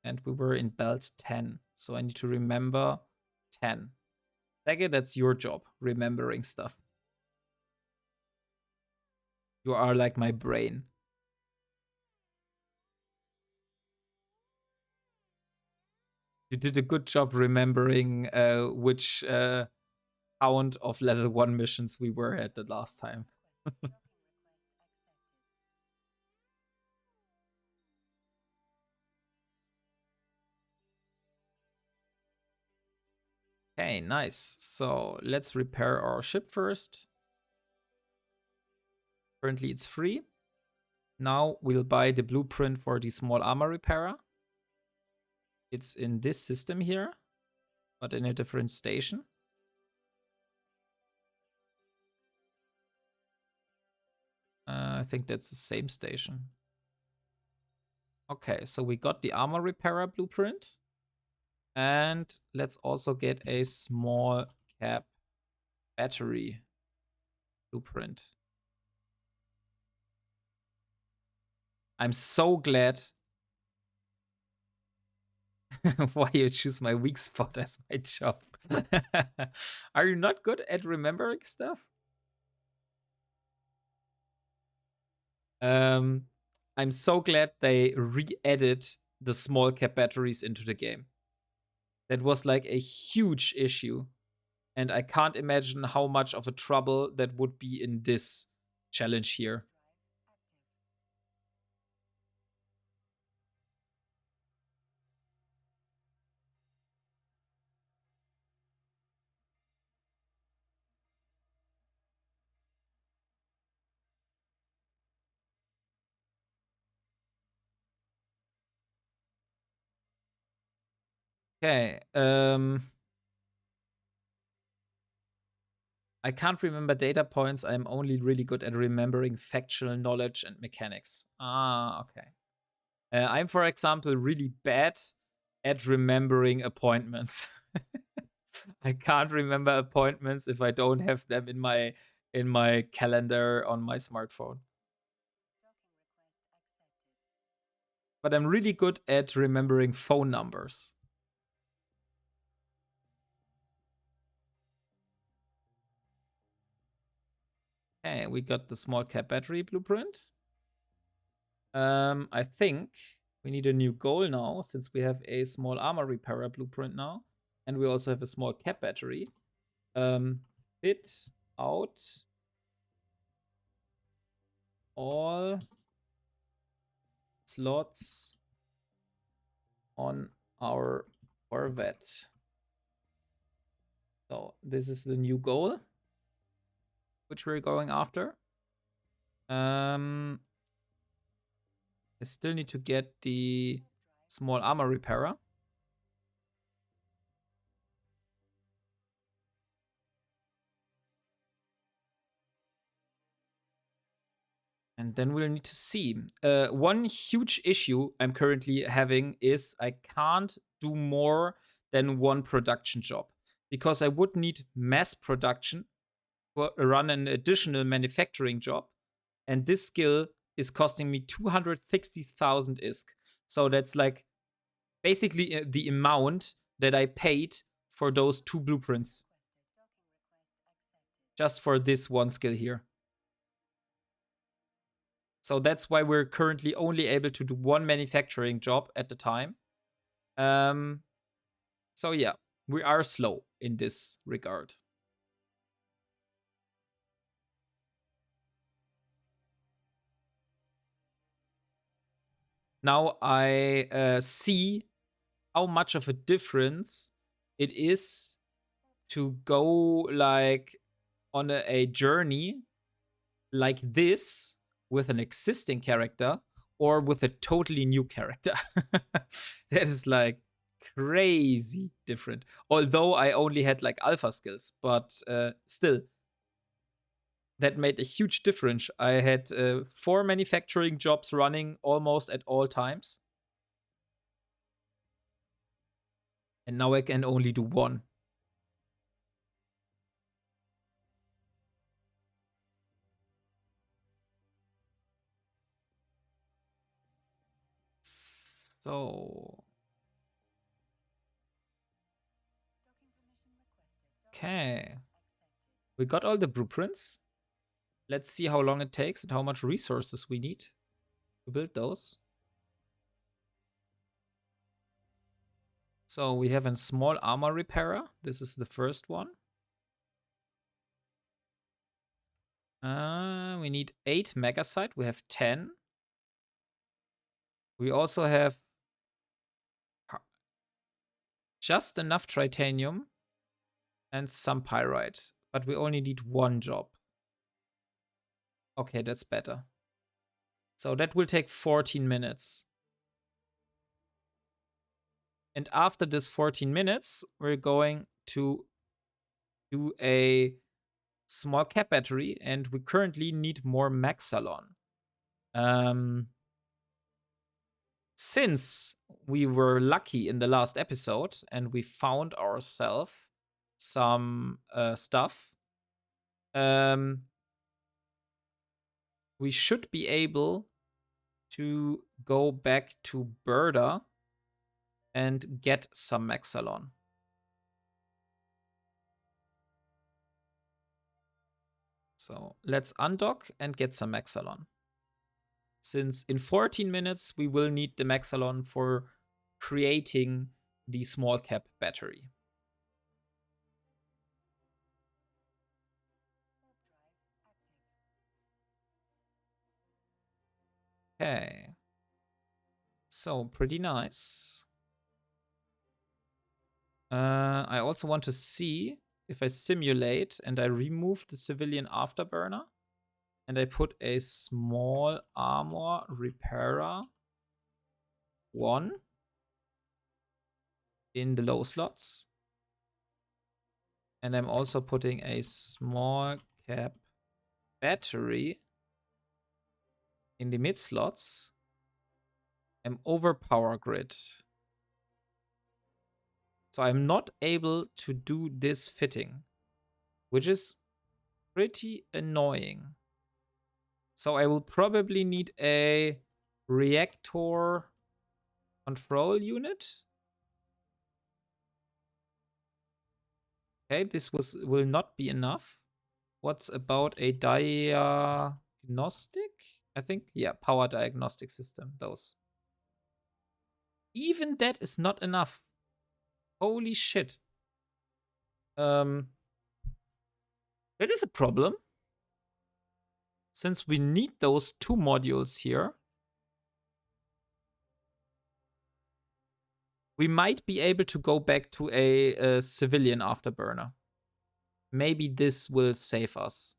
Speaker 1: And we were in belt 10. So I need to remember 10. Dagger, that's your job, remembering stuff. You are like my brain. You did a good job remembering which count of level 1 missions we were at the last time. Okay, nice. So let's repair our ship first. Currently it's free. Now we'll buy the blueprint for the small armor repairer. It's in this system here, but in a different station. I think that's the same station. Okay, so we got the armor repairer blueprint. And let's also get a small cap battery blueprint. I'm so glad why you choose my weak spot as my job. Are you not good at remembering stuff? I'm so glad they re-added the small cap batteries into the game. That was like a huge issue. And I can't imagine how much of a trouble that would be in this challenge here. Okay. I can't remember data points. I'm only really good at remembering factual knowledge and mechanics. Ah, okay. I'm, for example, really bad at remembering appointments. I can't remember appointments if I don't have them in my calendar on my smartphone. But I'm really good at remembering phone numbers. Okay, we got the small cap battery blueprint. I think we need a new goal now, since we have a small armor repairer blueprint now. And we also have a small cap battery. Fit out all slots on our Corvette. So this is the new goal, which we're going after. I still need to get the small armor repairer. And then we'll need to see. One huge issue I'm currently having is I can't do more than one production job, because I would need mass production to run an additional manufacturing job. And this skill is costing me 260,000 ISK. So that's like basically the amount that I paid for those 2 blueprints. Just for this one skill here. So that's why we're currently only able to do one manufacturing job at the time. So yeah, we are slow in this regard. Now I see how much of a difference it is to go like on a journey like this with an existing character or with a totally new character. That is like crazy different. Although I only had like alpha skills, but still, that made a huge difference. I had 4 manufacturing jobs running almost at all times. And now I can only do 1. So. Okay. We got all the blueprints. Let's see how long it takes and how much resources we need to build those. So we have a small armor repairer. This is the first one. We need 8 megasite. We have 10. We also have just enough titanium and some pyrite, but we only need 1 job. Okay, that's better. So that will take 14 minutes. And after this 14 minutes, we're going to do a small cap battery, and we currently need more Maxalon. Since we were lucky in the last episode and we found ourselves some stuff, we should be able to go back to Berda and get some Maxalon. So let's undock and get some Maxalon. Since in 14 minutes we will need the Maxalon for creating the small cap battery. Okay. So pretty nice. I also want to see if I simulate and I remove the civilian afterburner and I put a small armor repairer 1 in the low slots. And I'm also putting a small cap battery in the mid slots. I'm over power grid. So I'm not able to do this fitting, which is pretty annoying. So I will probably need a reactor control unit. Okay, this will not be enough. What's about a diagnostic? I think, yeah, power diagnostic system, those. Even that is not enough. Holy shit. That is a problem. Since we need those 2 modules here, we might be able to go back to a civilian afterburner. Maybe this will save us.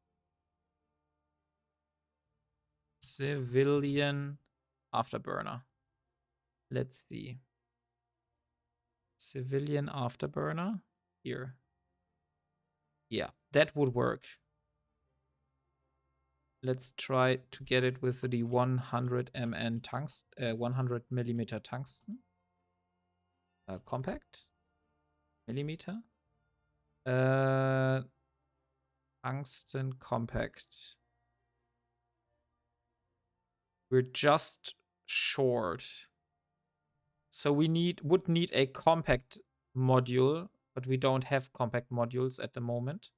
Speaker 1: Civilian afterburner. Let's see. Civilian afterburner. Here. Yeah, that would work. Let's try to get it with the 100 mn tungsten, 100 millimeter tungsten. Compact. Millimeter. Tungsten compact. We're just short. So we would need a compact module, but we don't have compact modules at the moment.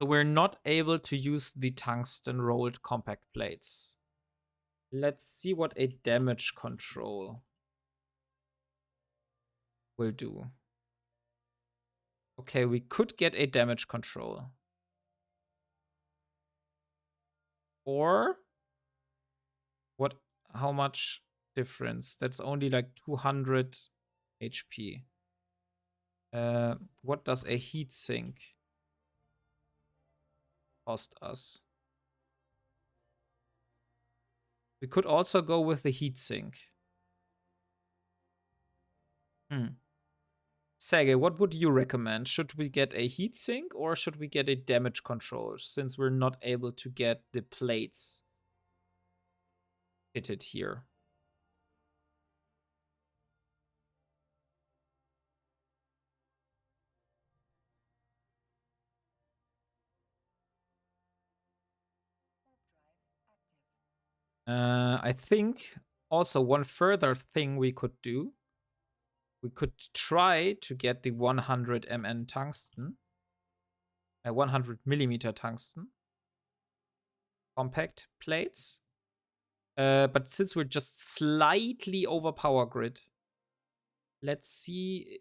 Speaker 1: So we're not able to use the tungsten rolled compact plates. Let's see what a damage control will do. Okay, we could get a damage control. Or what? How much difference? That's only like 200 HP. What does a heat sink? cost us? We could also go with the heatsink. Sage, what would you recommend? Should we get a heatsink or should we get a damage control, since we're not able to get the plates fitted here? I think also one further thing we could do, we could try to get the 100 mn tungsten, 100 millimeter tungsten compact plates. But since we're just slightly over power grid, let's see.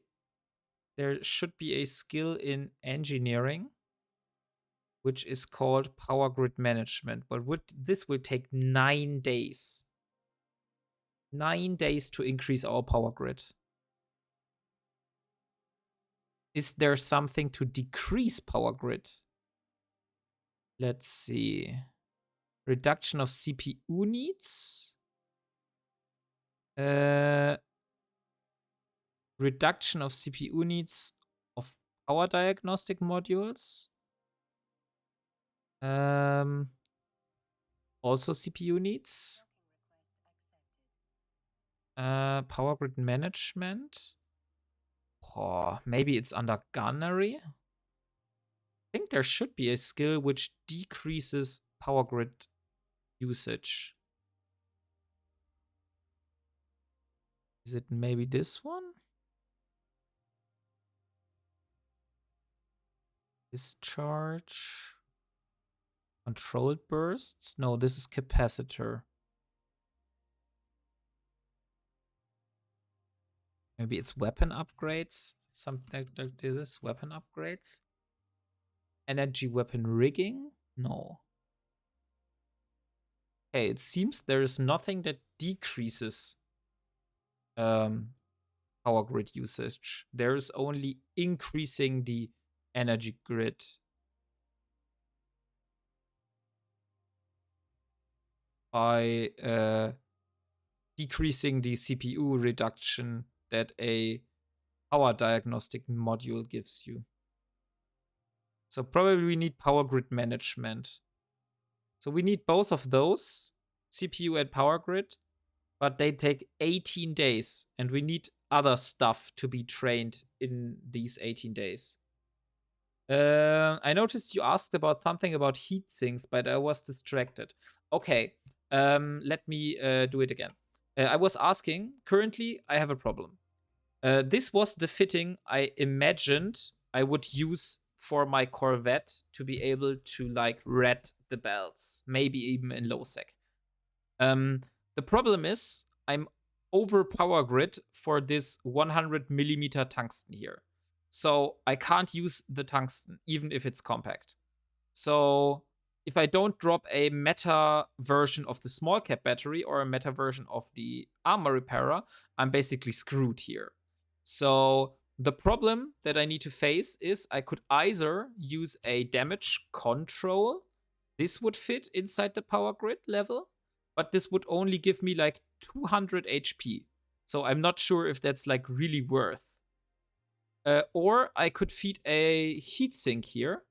Speaker 1: There should be a skill in engineering, which is called power grid management. But this will take 9 days. 9 days to increase our power grid. Is there something to decrease power grid? Let's see. Reduction of CPU needs. Reduction of CPU needs of power diagnostic modules. Also CPU needs. Power grid management. Oh, maybe it's under gunnery. I think there should be a skill which decreases power grid usage. Is it maybe this one? Discharge. Controlled bursts? No, this is capacitor. Maybe it's weapon upgrades? Something like this. Weapon upgrades? Energy weapon rigging? No. Okay, it seems there is nothing that decreases power grid usage. There is only increasing the energy grid. By decreasing the CPU reduction that a power diagnostic module gives you. So probably we need power grid management. So we need both of those, CPU and power grid, but they take 18 days, and we need other stuff to be trained in these 18 days. I noticed you asked about something about heat sinks, but I was distracted. Okay, let me do it again. I was asking, currently I have a problem. This was the fitting I imagined I would use for my Corvette to be able to like red the belts, maybe even in Lowsec. The problem is I'm over power grid for this 100 millimeter tungsten here. So I can't use the tungsten, even if it's compact. So if I don't drop a meta version of the small cap battery or a meta version of the armor repairer, I'm basically screwed here. So the problem that I need to face is I could either use a damage control. This would fit inside the power grid level, but this would only give me like 200 HP. So I'm not sure if that's like really worth. Or I could feed a heatsink here.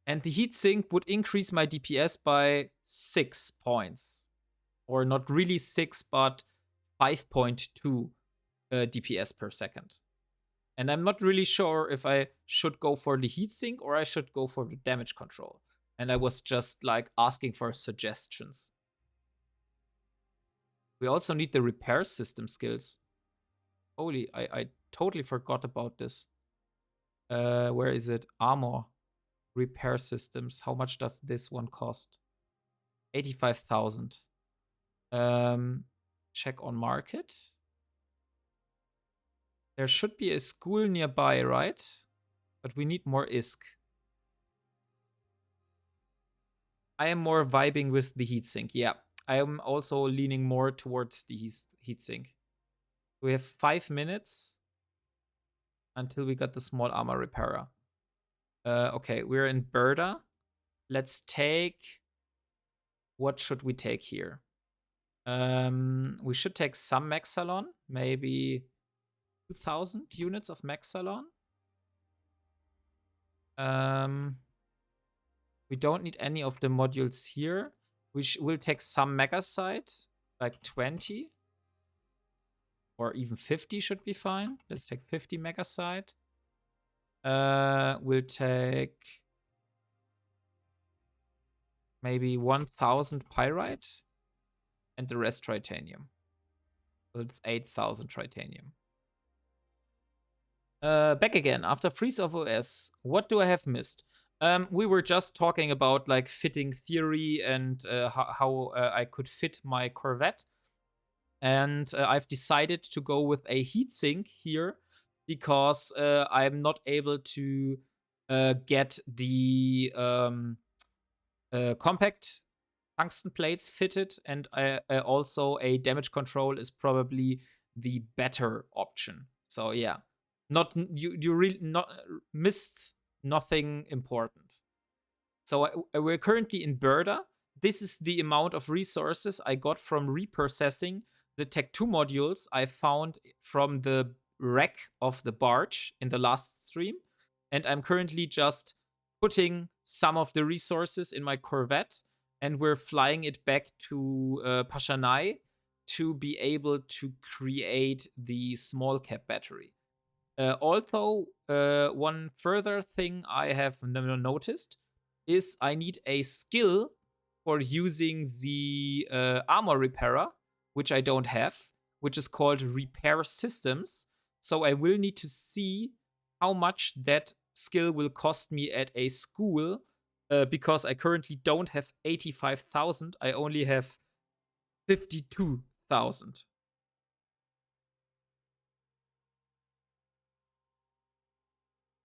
Speaker 1: And the heatsink would increase my DPS by 6 points. Or not really 6, but 5.2 DPS per second. And I'm not really sure if I should go for the heatsink or I should go for the damage control. And I was just like asking for suggestions. We also need the repair system skills. Holy, I totally forgot about this. Where is it? Armor. Repair systems. How much does this one cost? 85,000. Check on market. There should be a school nearby, right? But we need more ISK. I am more vibing with the heatsink. Yeah, I am also leaning more towards the heatsink. We have 5 minutes until we got the small armor repairer. Okay, we're in Berda. Let's take. What should we take here? We should take some Maxalon, maybe 2,000 units of Maxalon. We don't need any of the modules here. We'll take some Megasite, like 20. Or even 50 should be fine. Let's take 50 Megasite. We'll take maybe 1,000 Pyrite and the rest Tritanium. So it's 8,000 Tritanium. Back again after Freeze of OS. What do I have missed? We were just talking about like fitting theory and how I could fit my Corvette. And I've decided to go with a heatsink here because I'm not able to get the compact tungsten plates fitted, and also a damage control is probably the better option. So yeah, not you really not missed nothing important. So we're currently in Berda. This is the amount of resources I got from reprocessing the Tech 2 modules I found from the wreck of the barge in the last stream. And I'm currently just putting some of the resources in my Corvette, and we're flying it back to Pashanai to be able to create the small cap battery. Also, one further thing I have noticed is I need a skill for using the armor repairer, which I don't have, which is called Repair Systems. So I will need to see how much that skill will cost me at a school, because I currently don't have 85,000. I only have 52,000.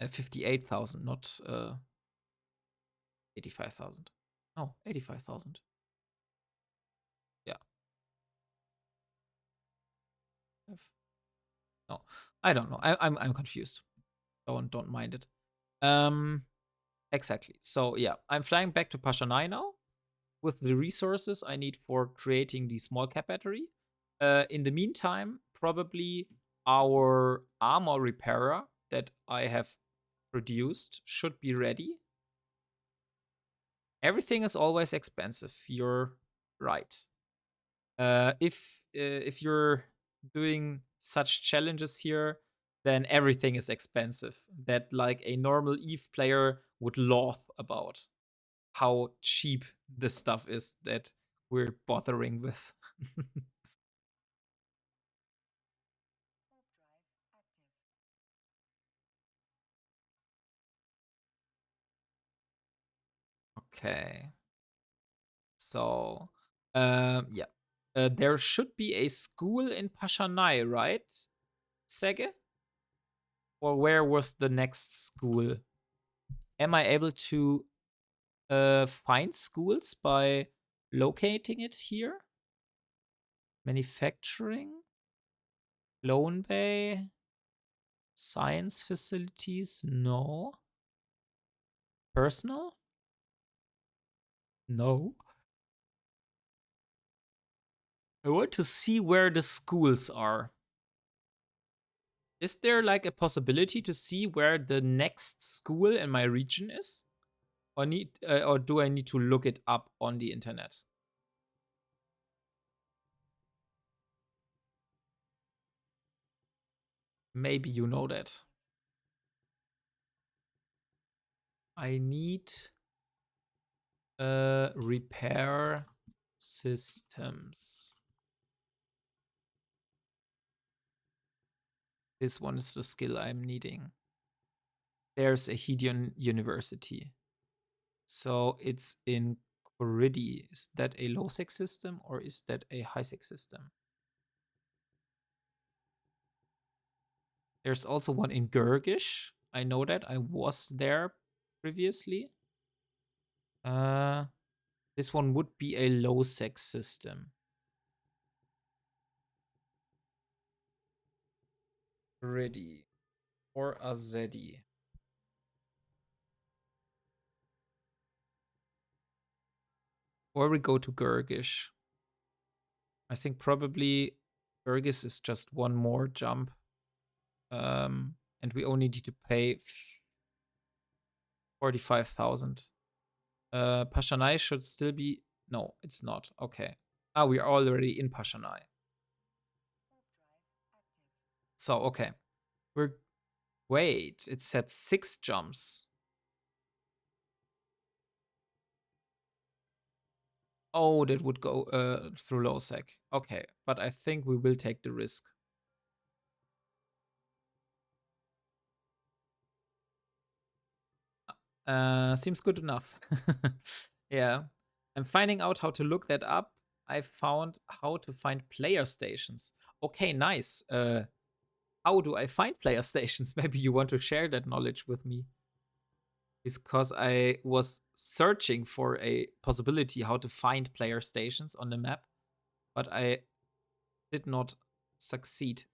Speaker 1: 58,000, not 85,000. Oh, 85,000. Yeah. No, I don't know. I'm confused. Don't mind it. Exactly. So yeah, I'm flying back to Pashanai now with the resources I need for creating the small cap battery. In the meantime, probably our armor repairer that I have produced should be ready. Everything is always expensive. You're right. If you're doing such challenges here, then everything is expensive. That like a normal Eve player would laugh about how cheap this stuff is that we're bothering with. Okay. So, yeah. There should be a school in Pashanai, right? Sege? Or where was the next school? Am I able to find schools by locating it here? Manufacturing, Lone Bay, science facilities, no. Personal, no. I want to see where the schools are. Is there like a possibility to see where the next school in my region is? Or do I need to look it up on the internet? Maybe you know that. I need repair systems. This one is the skill I'm needing. There's a Hedion University. So it's in Coridi. Is that a Lowsec system or is that a Highsec system? There's also one in Gergish. I know that. I was there previously. This one would be a Lowsec system. Coridi or Azedi. Or we go to Gurgish. I think probably Gurgis is just one more jump. And we only need to pay 45,000. Pashanai should still be... No, it's not. Okay. Ah, we are already in Pashanai. So, okay. We're... Wait, it said 6 jumps. Oh, that would go through Lowsec. Okay, but I think we will take the risk. Seems good enough. Yeah. I'm finding out how to look that up. I found how to find player stations. Okay, nice. How do I find player stations? Maybe you want to share that knowledge with me. Because I was searching for a possibility how to find player stations on the map, but I did not succeed.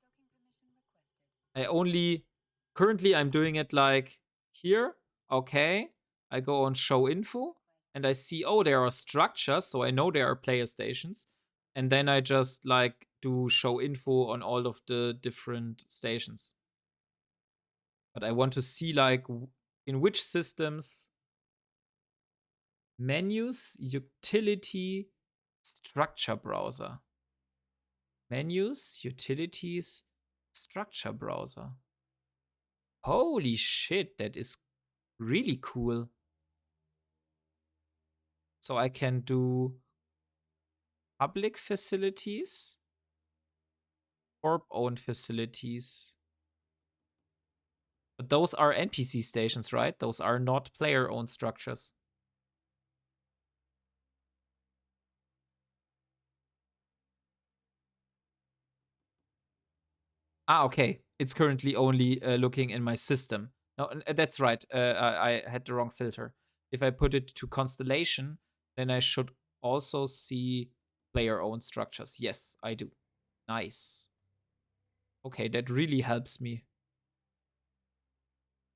Speaker 1: I only currently I'm doing it like here. Okay, I go on show info and I see, oh, there are structures, so I know there are player stations, and then I just like do show info on all of the different stations. But I want to see like in which systems: menus, utility, structure browser. Menus, utilities, structure browser. Holy shit, that is really cool. So I can do public facilities, corp-owned facilities. But those are NPC stations, right? Those are not player-owned structures. Ah, okay. It's currently only looking in my system. No, that's right. I had the wrong filter. If I put it to constellation, then I should also see player-owned structures. Yes, I do. Nice. Okay, that really helps me.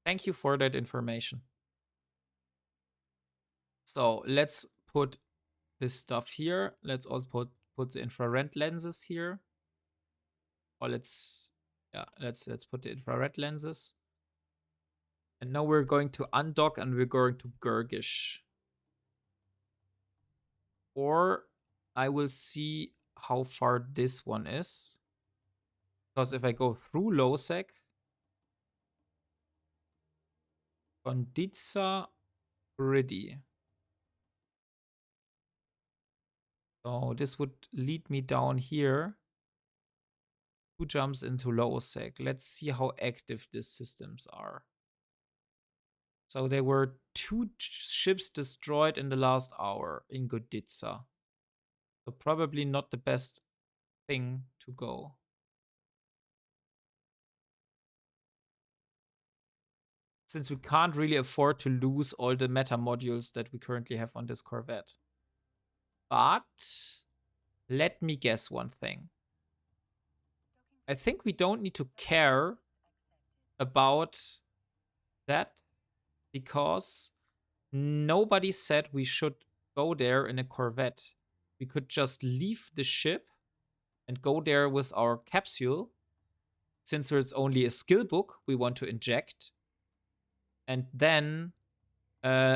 Speaker 1: Thank you for that information. So let's put this stuff here. Let's also put the infrared lenses here. Or let's put the infrared lenses. And now we're going to undock and we're going to Gurgish. Or I will see how far this one is. Because if I go through Lowsec, Konditsa, Griddy. So this would lead me down here. 2 jumps into Lowsec. Let's see how active these systems are. So there were 2 ships destroyed in the last hour in Goditsa. So probably not the best thing to go. Since we can't really afford to lose all the meta modules that we currently have on this Corvette. But let me guess one thing. I think we don't need to care about that because nobody said we should go there in a Corvette. We could just leave the ship and go there with our capsule. Since there's only a skill book we want to inject. And then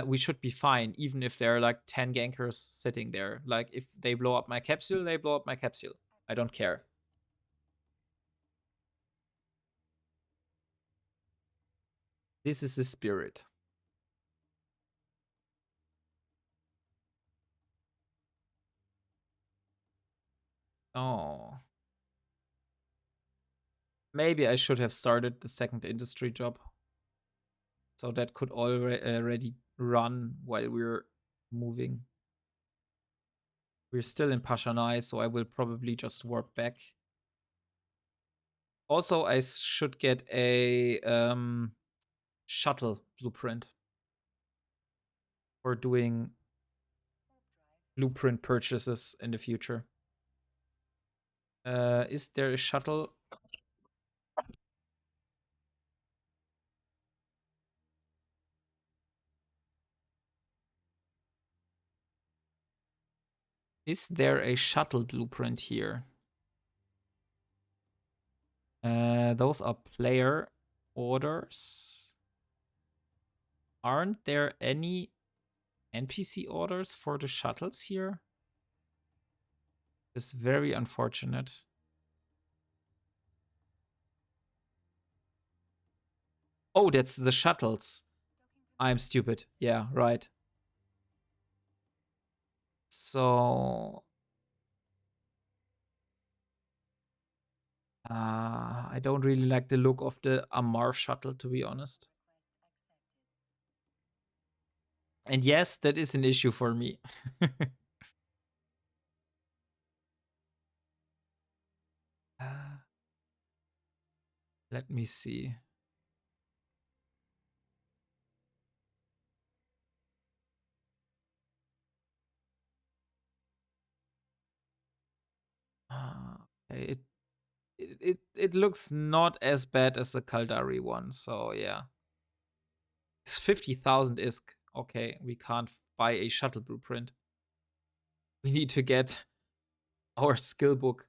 Speaker 1: we should be fine, even if there are like 10 gankers sitting there. Like, if they blow up my capsule, they blow up my capsule. I don't care. This is the spirit. Oh. Maybe I should have started the second industry job. So that could already run while we're moving. We're still in Pashanai, so I will probably just warp back. Also, I should get a shuttle blueprint for doing blueprint purchases in the future. Is there a shuttle? Is there a shuttle blueprint here? Those are player orders. Aren't there any NPC orders for the shuttles here? It's very unfortunate. Oh, that's the shuttles. I'm stupid. Yeah, right. So I don't really like the look of the Amar shuttle, to be honest. And yes, that is an issue for me. Let me see. Okay, it looks not as bad as the Kaldari one, so yeah. It's 50,000 ISK. Okay, we can't buy a shuttle blueprint. We need to get our skill book.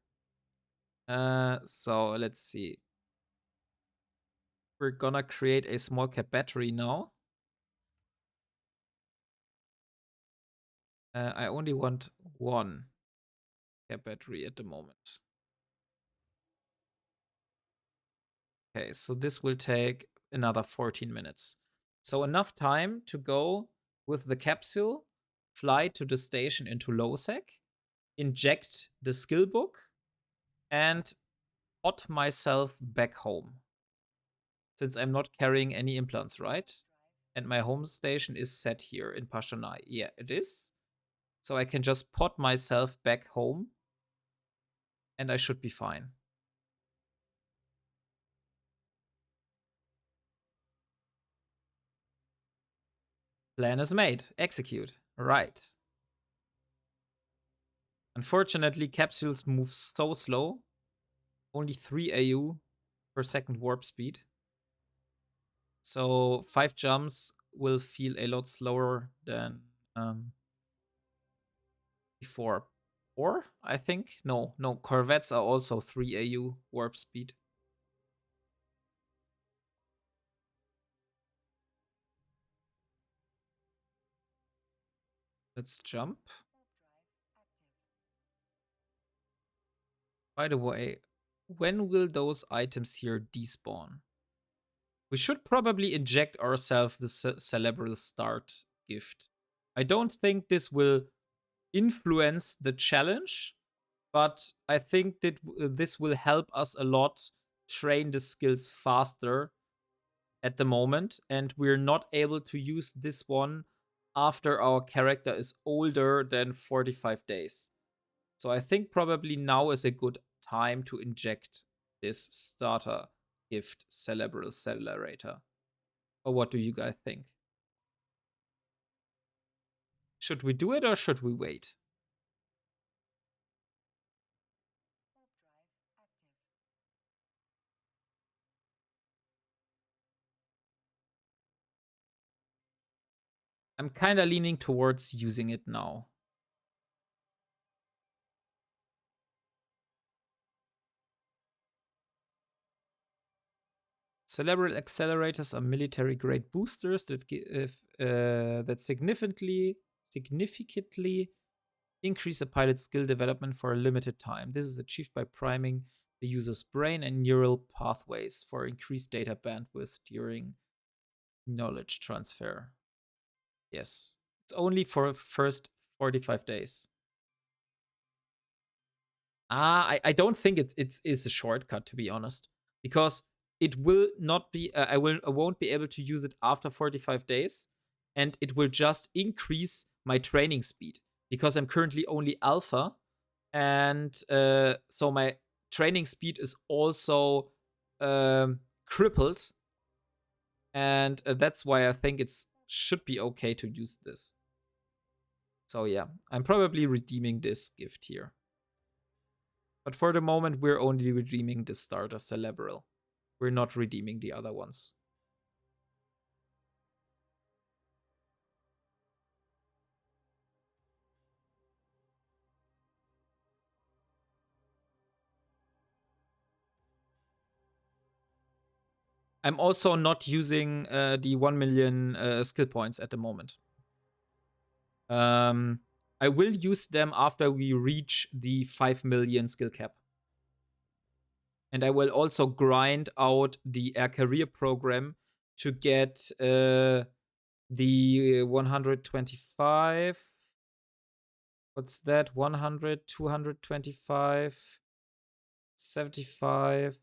Speaker 1: So let's see. We're gonna create a small cap battery now. I only want one cap battery at the moment. Okay, so this will take another 14 minutes. So enough time to go with the capsule, fly to the station into Lowsec, inject the skill book, and pot myself back home. Since I'm not carrying any implants, right? And my home station is set here in Pashanai. Yeah, it is. So I can just pot myself back home and I should be fine. Plan is made. Execute. Right. Unfortunately, capsules move so slow. Only 3 AU per second warp speed. So 5 jumps will feel a lot slower than before. Or, I think? No, Corvettes are also 3 AU warp speed. Let's jump. By the way, when will those items here despawn? We should probably inject ourselves the Cerebral Start gift. I don't think this will influence the challenge, but I think that this will help us a lot train the skills faster at the moment, and we're not able to use this one after our character is older than 45 days. So I think probably now is a good time to inject this starter gift Cerebral Accelerator. Or what do you guys think? Should we do it or should we wait? I'm kind of leaning towards using it now. Cerebral accelerators are military-grade boosters that that significantly increase a pilot's skill development for a limited time. This is achieved by priming the user's brain and neural pathways for increased data bandwidth during knowledge transfer. Yes, it's only for first 45 days. I don't think it is a shortcut, to be honest, because it will not be. I won't be able to use it after 45 days, and it will just increase my training speed because I'm currently only alpha, and so my training speed is also crippled, and that's why I think it's should be okay to use this. So yeah, I'm probably redeeming this gift here. But for the moment, we're only redeeming the starter Cerebral. We're not redeeming the other ones. I'm also not using the 1 million skill points at the moment. I will use them after we reach the 5 million skill cap. And I will also grind out the Air Career program to get the 125. What's that? 100, 225, 75,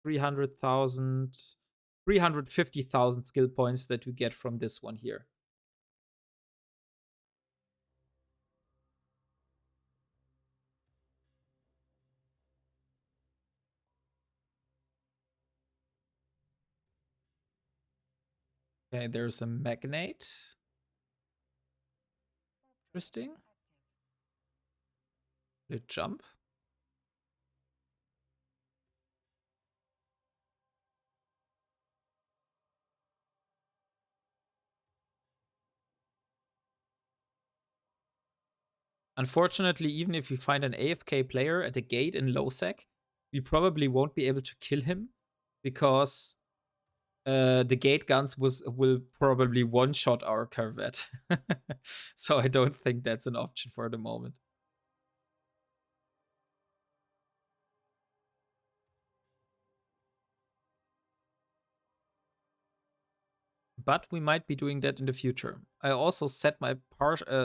Speaker 1: 300,000, 350,000 skill points that we get from this one here. Okay, there's a magnate. Interesting. Did it jump? Unfortunately, even if we find an AFK player at the gate in Lowsec, we probably won't be able to kill him because the gate guns will probably one-shot our Corvette. So I don't think that's an option for the moment. But we might be doing that in the future. I also set my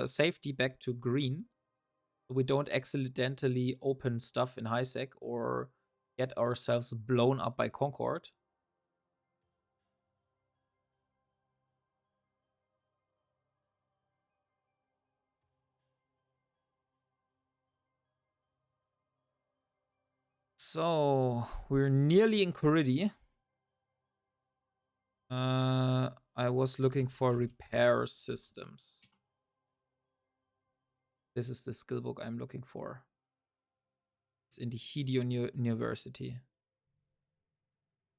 Speaker 1: safety back to green so we don't accidentally open stuff in high sec or get ourselves blown up by Concord. So we're nearly in Coridi. I was looking for repair systems. This is the skill book I'm looking for. It's in the Hideo University.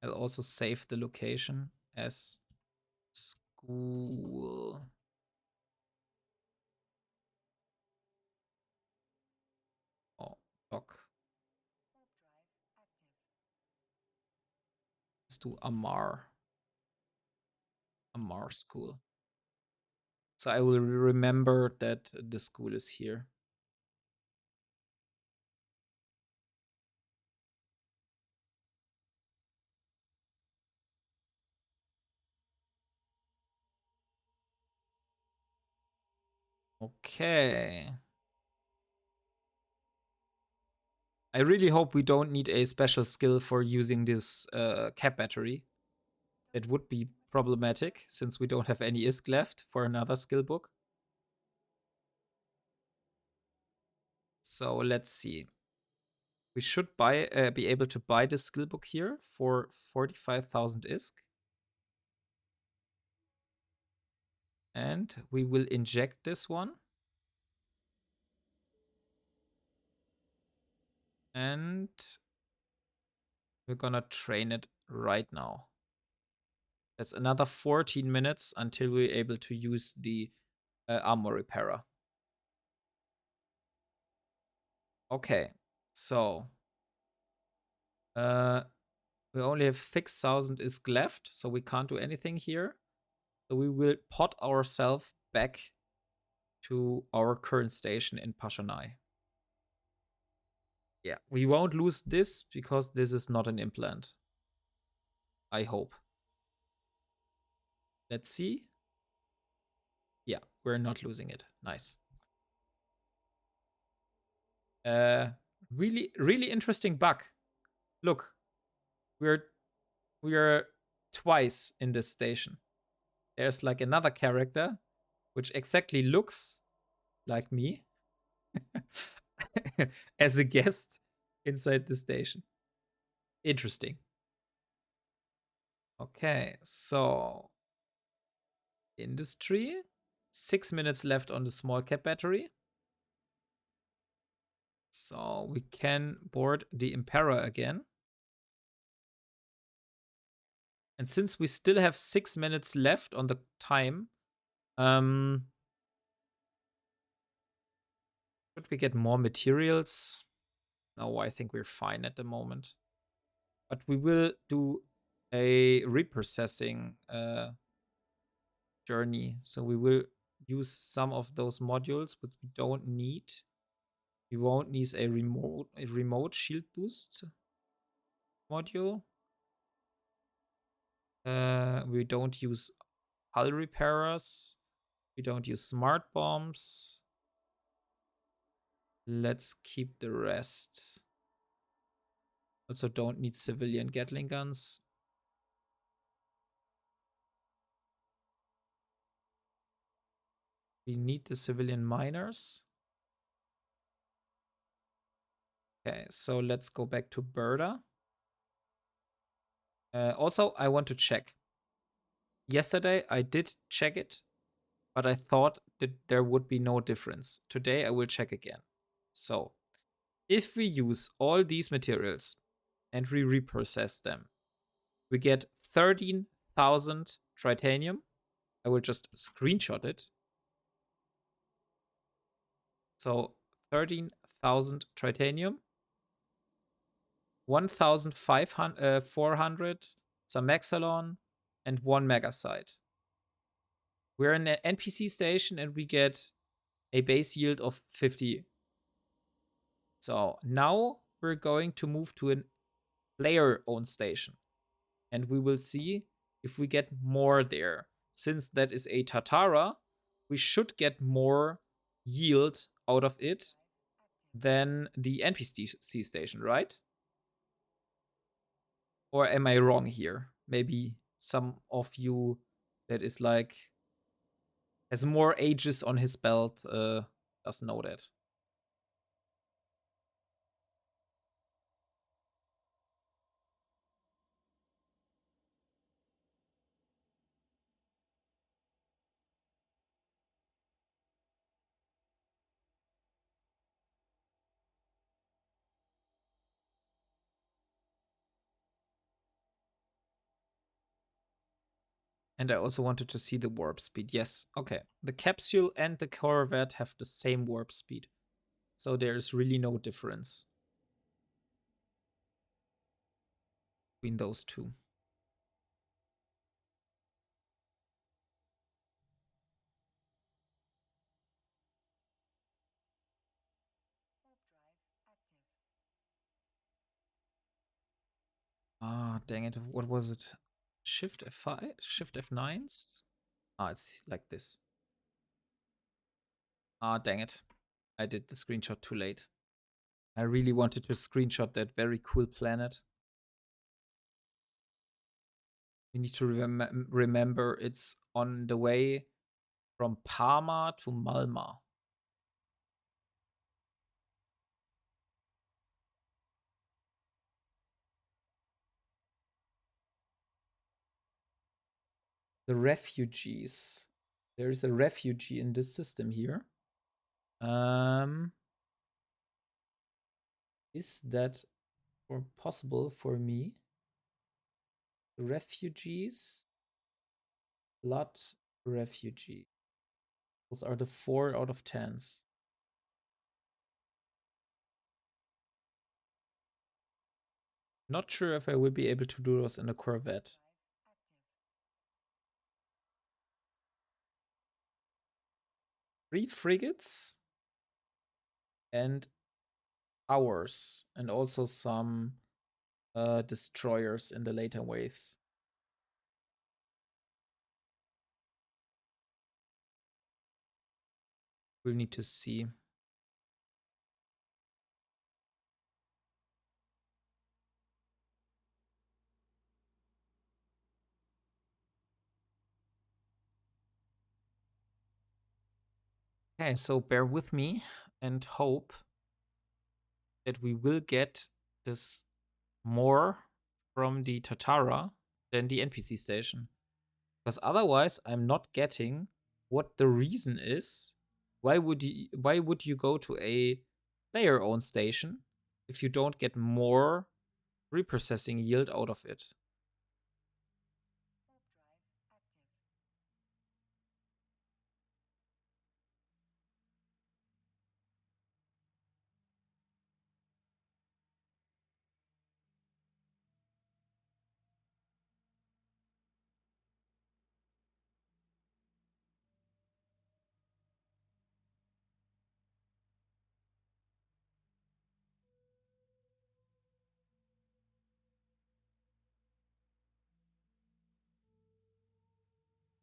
Speaker 1: I'll also save the location as school. Oh, doc. Let's do Amar. Amar school. So I will remember that the school is here. Okay. I really hope we don't need a special skill for using this cap battery. It would be problematic since we don't have any ISK left for another skill book. So let's see. We should be able to buy this skill book here for 45,000 ISK. And we will inject this one. And we're gonna train it right now. That's another 14 minutes until we're able to use the armor repairer. Okay, so we only have 6,000 ISK left, so we can't do anything here. So we will pot ourselves back to our current station in Pashanai. Yeah, we won't lose this because this is not an implant. I hope. Let's see. Yeah, we're not losing it. Nice. Really interesting bug. Look, we're twice in this station. There's like another character which exactly looks like me as a guest inside the station. Interesting. Okay, so industry. 6 minutes left on the small cap battery. So we can board the Impera again. And since we still have 6 minutes left on the time, should we get more materials? No, I think we're fine at the moment. But we will do a reprocessing journey. So we will use some of those modules, but we don't need. We won't need a remote shield boost module. We don't use hull repairers. We don't use smart bombs. Let's keep the rest. Also don't need civilian Gatling guns. We need the civilian miners. Okay, so let's go back to Berda. Also, I want to check. Yesterday, I did check it, but I thought that there would be no difference. Today, I will check again. So, if we use all these materials and we reprocess them, we get 13,000 tritanium. I will just screenshot it. So 13,000 tritanium, 1,400 some Maxalon, and 1 Megasite. We're in an NPC station and we get a base yield of 50. So now we're going to move to a player-owned station. And we will see if we get more there. Since that is a Tatara, we should get more yield out of it than the NPC station, right? Or am I wrong here? Maybe some of you that is like has more ages on his belt does know that. And I also wanted to see the warp speed. Yes, okay. The capsule and the Corvette have the same warp speed. So there's really no difference between those two. Ah, dang it. What was it? Shift F5? Shift F9? Ah, it's like this. Ah, dang it. I did the screenshot too late. I really wanted to screenshot that very cool planet. We need to remember it's on the way from Parma to Malma. The refugees. There is a refugee in this system here. Is that possible for me? Refugees, blood refugee. Those are the 4 out of 10s. Not sure if I will be able to do those in a Corvette. 3 frigates and ours, and also some destroyers in the later waves. We'll need to see. Okay, so bear with me and hope that we will get this more from the Tatara than the NPC station. Because otherwise, I'm not getting what the reason is. Why would you go to a player-owned station if you don't get more reprocessing yield out of it?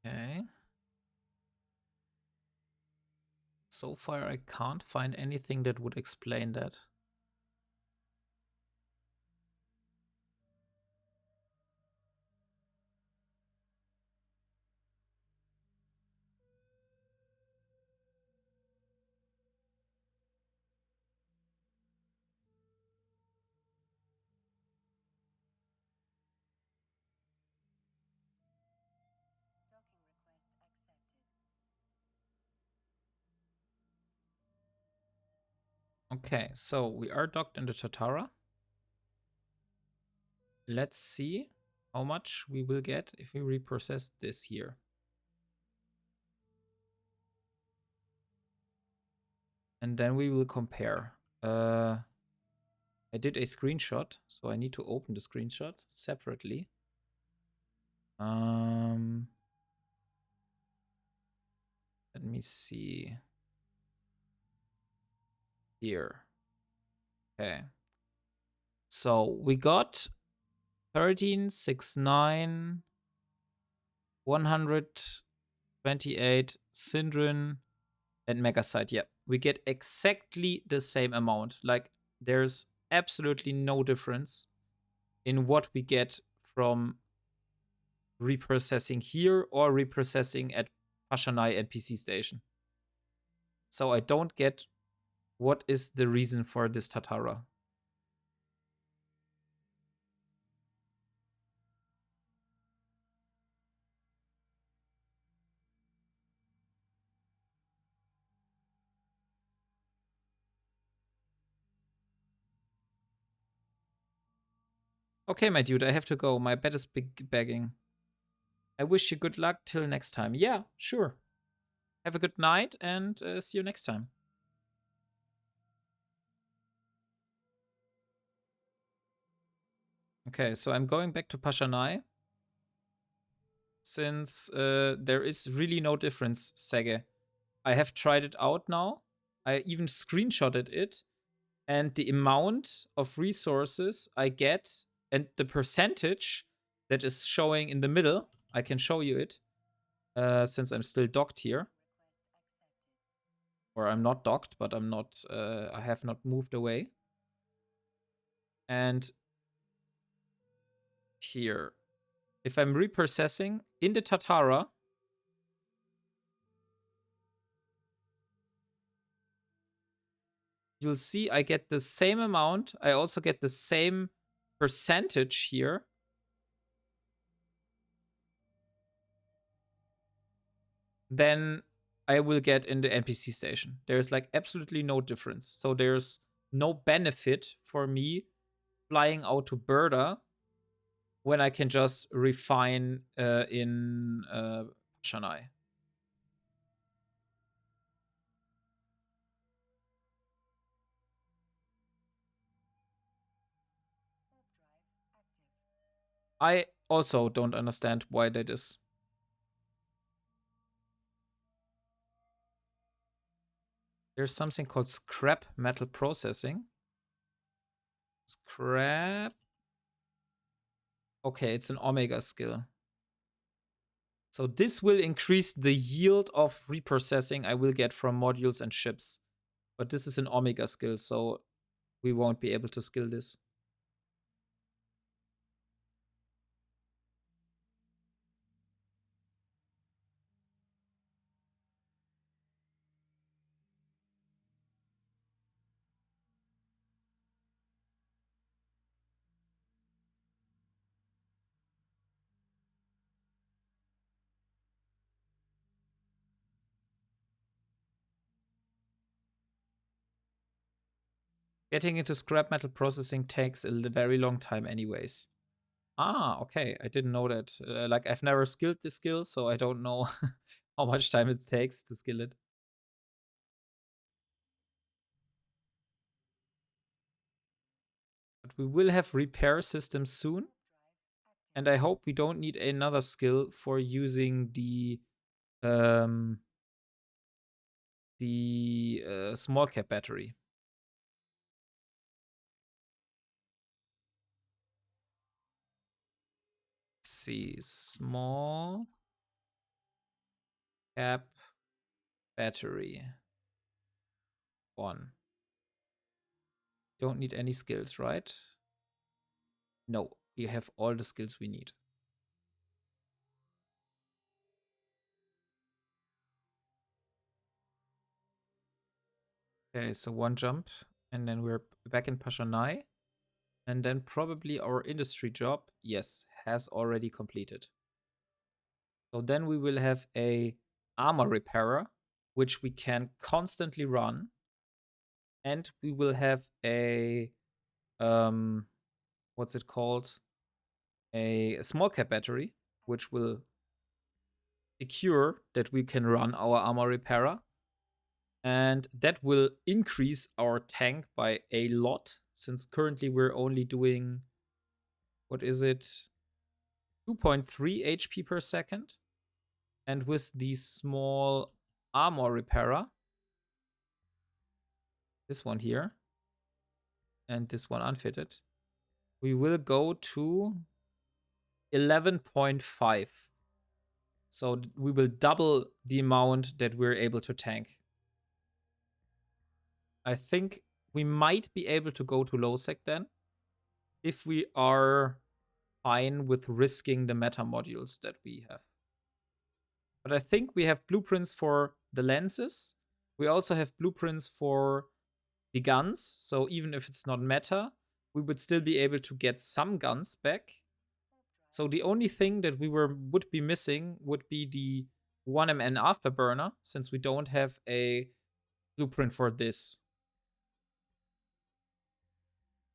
Speaker 1: Okay. So far, I can't find anything that would explain that. Okay, so we are docked in the Tatara. Let's see how much we will get if we reprocess this here. And then we will compare. I did a screenshot, so I need to open the screenshot separately. Let me see. Here. Okay. So we got 1369, 128 Syndrin, and Megasite. Yeah, we get exactly the same amount. Like, there's absolutely no difference in what we get from reprocessing here or reprocessing at Pashanai NPC station. So I don't get what is the reason for this Tatara. Okay, my dude, I have to go. My bed is begging. I wish you good luck till next time. Yeah, sure. Have a good night and see you next time. Okay, so I'm going back to Pashanai. Since there is really no difference, Sege. I have tried it out now. I even screenshotted it. And the amount of resources I get and the percentage that is showing in the middle, I can show you it since I'm still docked here. Or I'm not docked, but I'm not, I have not moved away. And here, if I'm reprocessing in the Tatara, you'll see I get the same amount. I also get the same percentage here. Then I will get in the NPC station. There's like absolutely no difference. So there's no benefit for me flying out to Burda when I can just refine in Shanai. I also don't understand why that is. There's something called scrap metal processing. Scrap. Okay, it's an Omega skill. So this will increase the yield of reprocessing I will get from modules and ships. But this is an Omega skill, so we won't be able to skill this. Getting into scrap metal processing takes a very long time anyways. Ah, okay. I didn't know that. Like, I've never skilled this skill, so I don't know how much time it takes to skill it. But we will have repair systems soon. And I hope we don't need another skill for using the small cap battery. Let's see, small Cap battery 1. Don't need any skills, right? No, we have all the skills we need. Okay, so 1 jump, and then we're back in Pashanai. And then probably our industry job, yes, has already completed. So then we will have a armor repairer, which we can constantly run. And we will have a, what's it called? A small cap battery, which will secure that we can run our armor repairer. And that will increase our tank by a lot, since currently we're only doing, what is it? 2.3 HP per second. And with the small armor repairer, this one here, and this one unfitted, we will go to 11.5. So we will double the amount that we're able to tank. I think we might be able to go to Lowsec then, if we are fine with risking the meta modules that we have. But I think we have blueprints for the lenses. We also have blueprints for the guns. So even if it's not meta, we would still be able to get some guns back. So the only thing that we would be missing would be the 1MN afterburner, since we don't have a blueprint for this.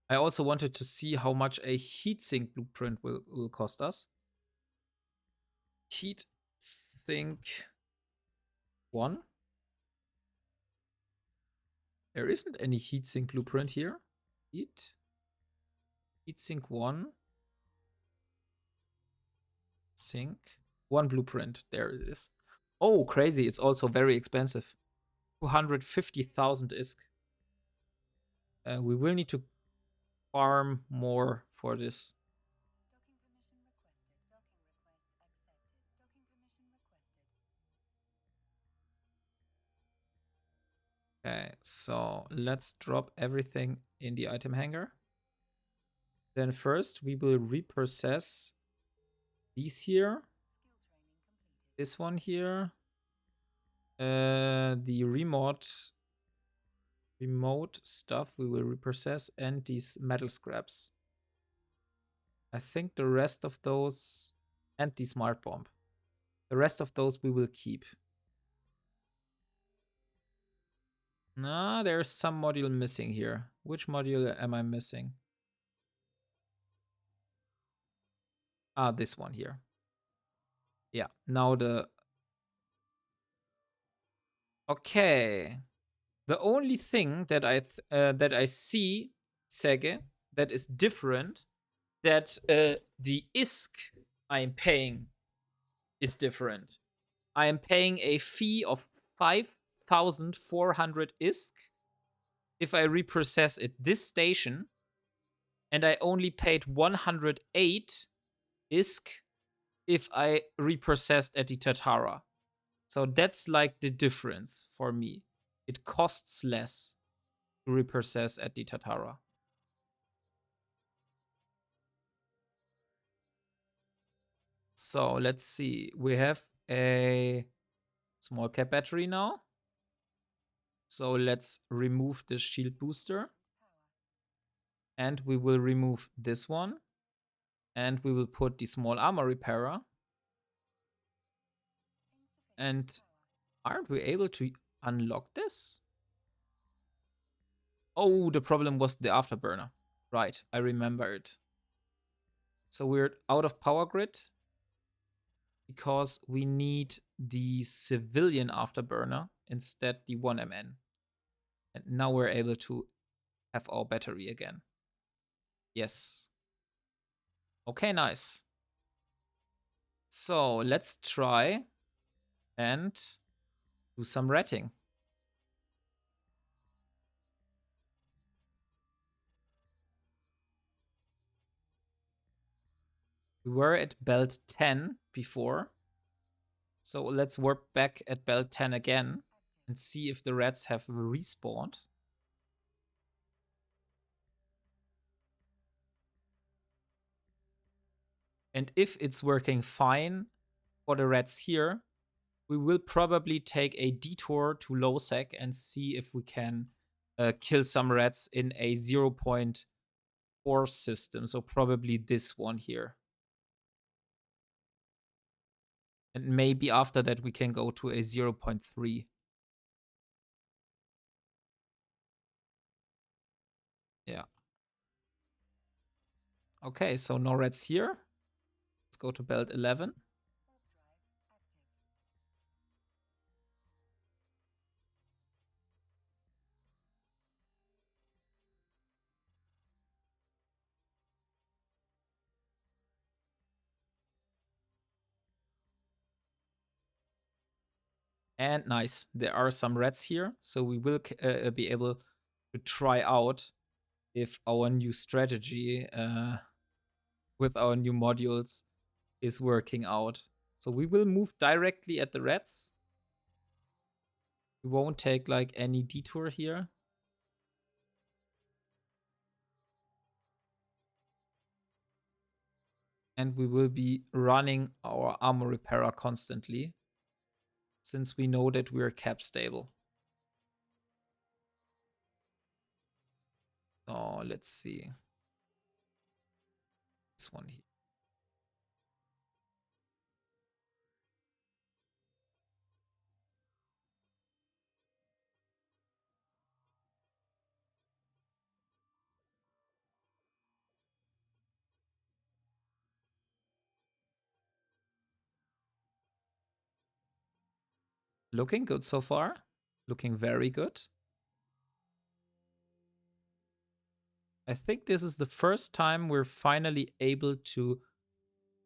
Speaker 1: I also wanted to see how much a heatsink blueprint will cost us. Heatsink 1. There isn't any heatsink blueprint here. Heatsink 1. Sink. 1 blueprint. There it is. Oh, crazy. It's also very expensive. 250,000 ISK. We will need to farm more for this. Okay, so let's drop everything in the item hanger. Then first we will reprocess these here. This one here. The remote stuff we will reprocess, and these metal scraps. I think the rest of those, and the smart bomb. The rest of those we will keep. Nah, there's some module missing here. Which module am I missing? Ah, this one here. Yeah, now the... Okay. The only thing that I see, Sege, that is different, that the ISK I am paying is different. I am paying a fee of 5,400 ISK if I reprocess at this station, and I only paid 108 ISK if I reprocessed at the Tatara. So that's like the difference for me. It costs less to reprocess at the Tatara. So let's see. We have a small cap battery now. So let's remove the shield booster. And we will remove this one. And we will put the small armor repairer. And aren't we able to unlock this? Oh, the problem was the afterburner. Right, I remember it. So we're out of power grid because we need the civilian afterburner instead the 1MN. And now we're able to have our battery again. Yes. Okay, nice. So let's try and do some ratting. We were at belt 10 before. So let's warp back at belt 10 again and see if the rats have respawned. And if it's working fine for the rats here, we will probably take a detour to Lowsec and see if we can kill some rats in a 0.4 system. So probably this one here. And maybe after that we can go to a 0.3. Yeah. Okay, so no rats here. Let's go to belt 11. And nice, there are some rats here. So we will be able to try out if our new strategy with our new modules is working out. So we will move directly at the rats. We won't take like any detour here. And we will be running our armor repairer constantly, since we know that we're cap stable. So let's see. This one here. Looking good so far. Looking very good. I think this is the first time we're finally able to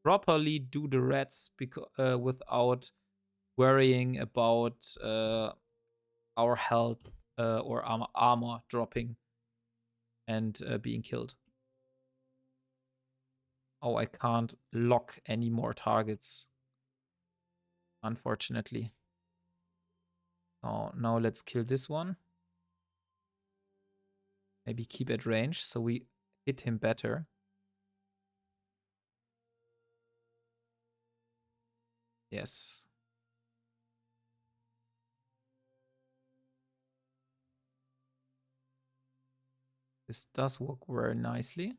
Speaker 1: properly do the rats without worrying about our health or armor dropping and being killed. Oh, I can't lock any more targets, unfortunately. Oh, now let's kill this one. Maybe keep at range so we hit him better. Yes. This does work very nicely.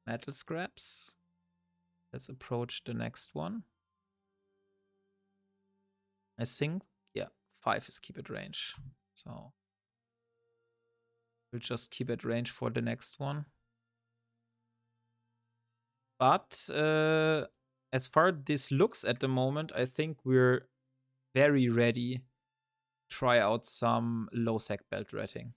Speaker 1: Metal scraps. Let's approach the next one. I think, yeah, 5 is keep at range. So we'll just keep at range for the next one. But as far as this looks at the moment, I think we're very ready to try out some Lowsec belt ratting.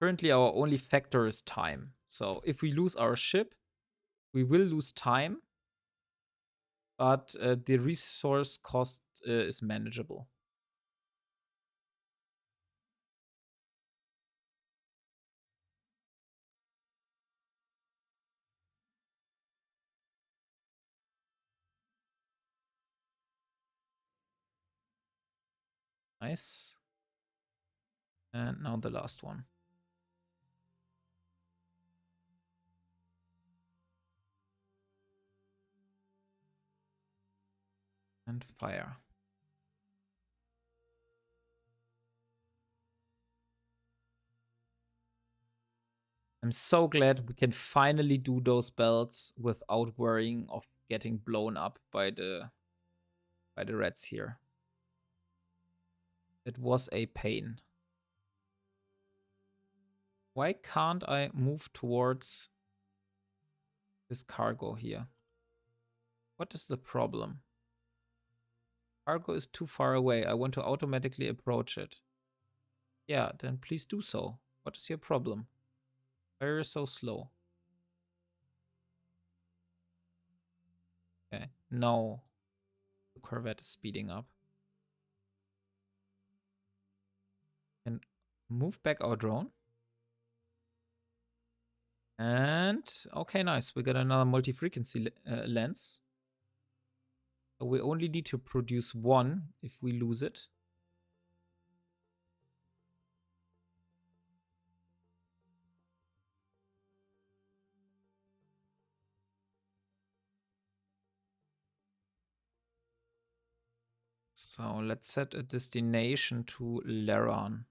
Speaker 1: Currently, our only factor is time. So if we lose our ship, we will lose time, but the resource cost is manageable. Nice. And now the last one. And fire. I'm so glad we can finally do those belts without worrying of getting blown up by the rats here. It was a pain. Why can't I move towards this cargo here? What is the problem? Cargo is too far away. I want to automatically approach it. Yeah, then please do so. What is your problem? Why are you so slow? Okay, no. The Corvette is speeding up. And move back our drone. And okay, nice. We got another multi-frequency lens. So we only need to produce one if we lose it. So let's set a destination to Laran.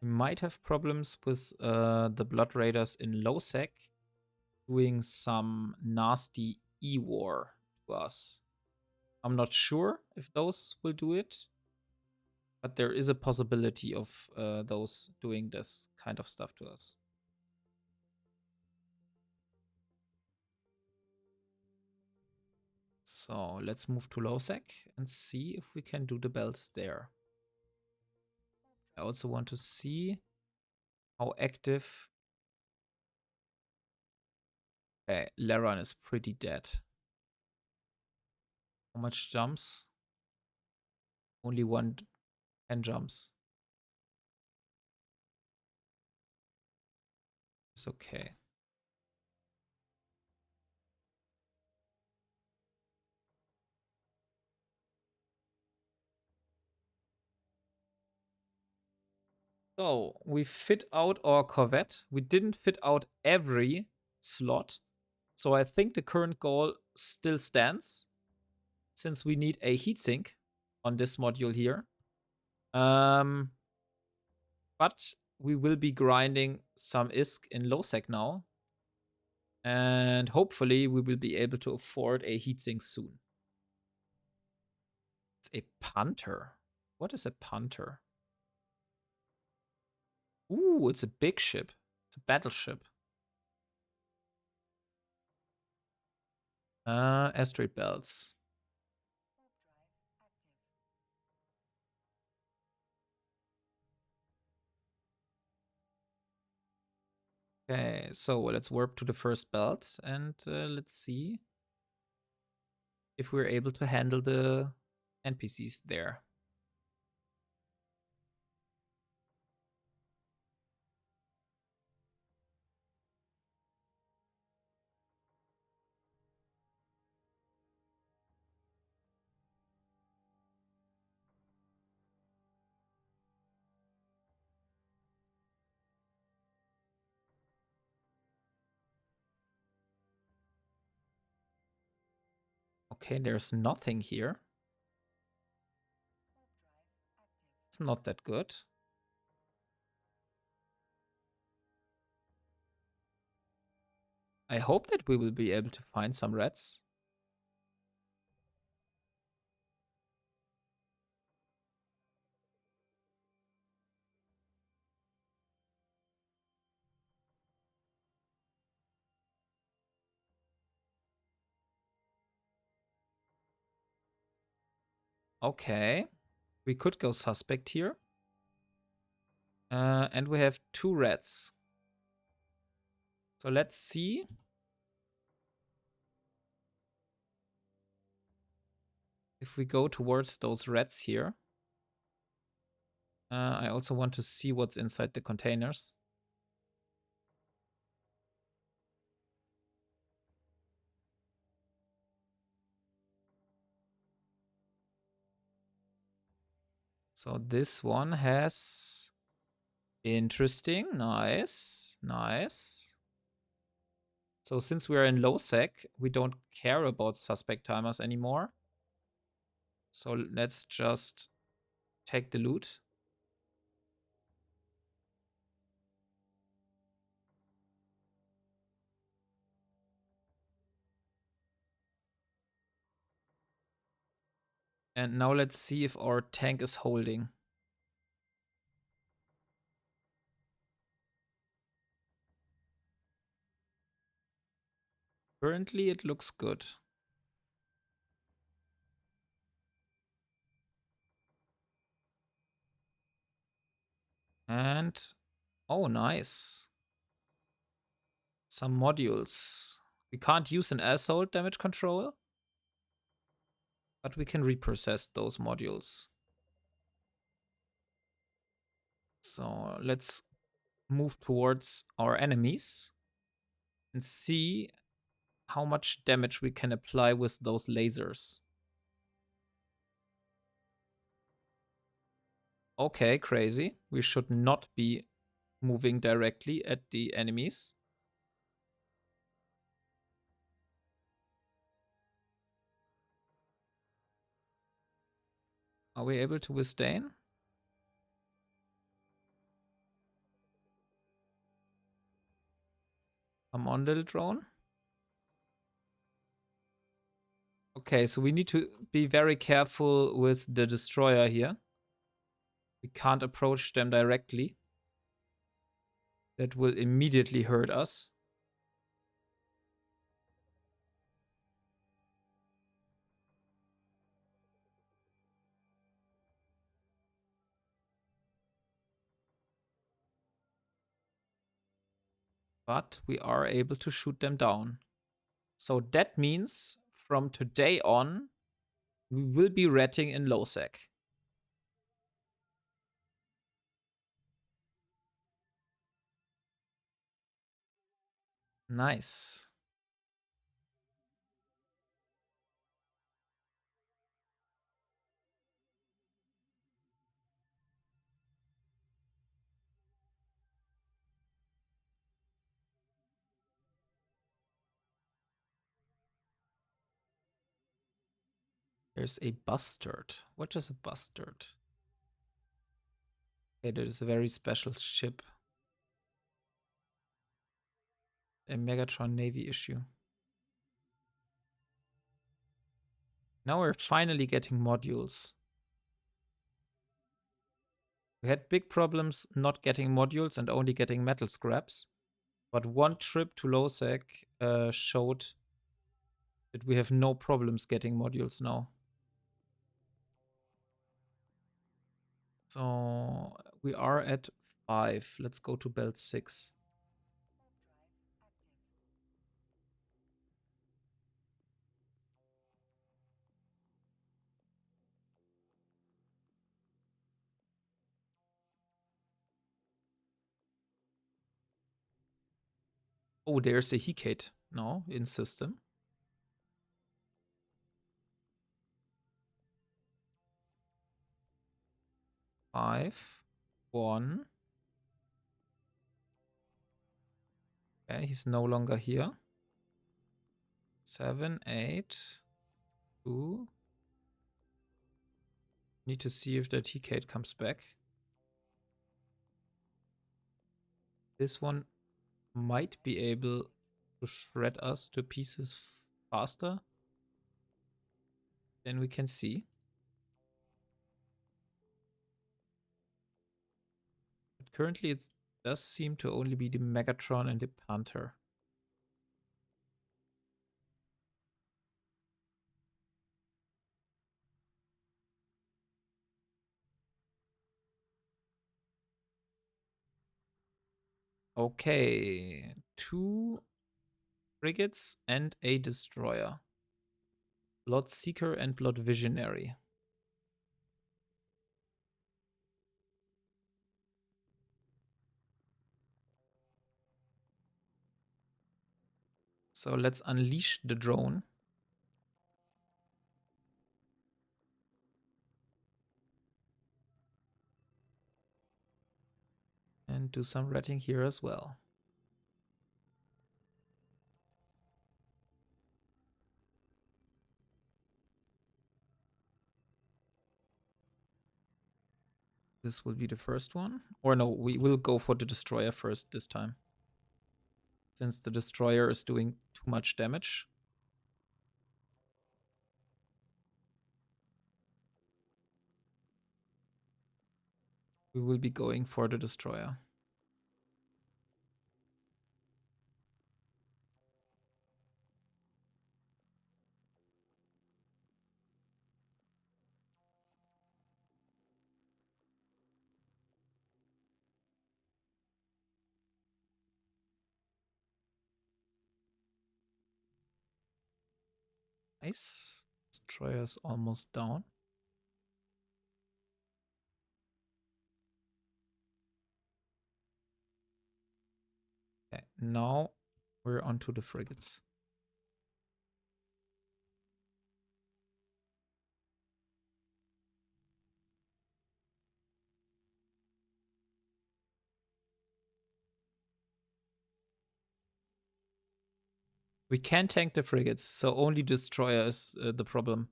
Speaker 1: We might have problems with the Blood Raiders in Lowsec doing some nasty E-War to us. I'm not sure if those will do it, but there is a possibility of those doing this kind of stuff to us. So let's move to Lowsec and see if we can do the belts there. I also want to see how active. Okay, Laran is pretty dead. How much jumps? Only 10 jumps. It's okay. So we fit out our Corvette. We didn't fit out every slot. So I think the current goal still stands, since we need a heatsink on this module here. But we will be grinding some ISK in Lowsec now. And hopefully we will be able to afford a heatsink soon. It's a punter. What is a punter? Ooh, it's a big ship. It's a battleship. Asteroid belts. Okay, so let's warp to the first belt and let's see if we're able to handle the NPCs there. Okay, there's nothing here. It's not that good. I hope that we will be able to find some rats. Okay, we could go suspect here. And we have 2 rats. So let's see. If we go towards those rats here. I also want to see what's inside the containers. So this one has... Interesting. Nice. Nice. So since we're in Lowsec, we don't care about suspect timers anymore. So let's just take the loot. And now let's see if our tank is holding. Currently, it looks good. And, oh, nice. Some modules. We can't use an assault damage control, but we can reprocess those modules. So let's move towards our enemies and see how much damage we can apply with those lasers. Okay, crazy. We should not be moving directly at the enemies. Are we able to withstand? Come on, little drone. Okay, so we need to be very careful with the destroyer here. We can't approach them directly. That will immediately hurt us. But we are able to shoot them down. So that means from today on, we will be ratting in Lowsec. Nice. There's a bastard. What is a bastard? Okay, that is a very special ship. A Megatron Navy issue. Now we're finally getting modules. We had big problems not getting modules and only getting metal scraps. But one trip to Lowsec showed that we have no problems getting modules now. So we are at 5. Let's go to belt 6. Oh, there's a Hecate now in system. Five, 1. Okay, he's no longer here. 7, 8, 2. Need to see if that Hecate comes back. This one might be able to shred us to pieces faster than we can see. But currently it does seem to only be the Megatron and the Panther. Okay, 2 frigates and a destroyer. Blood Seeker and Blood Visionary. So let's unleash the drone. And do some ratting here as well. This will be the first one. Or no, we will go for the destroyer first this time. Since the destroyer is doing too much damage. We will be going for the destroyer. Nice. Destroyer's almost down. Okay, now we're onto the frigates. We can tank the frigates, so only destroyer is the problem.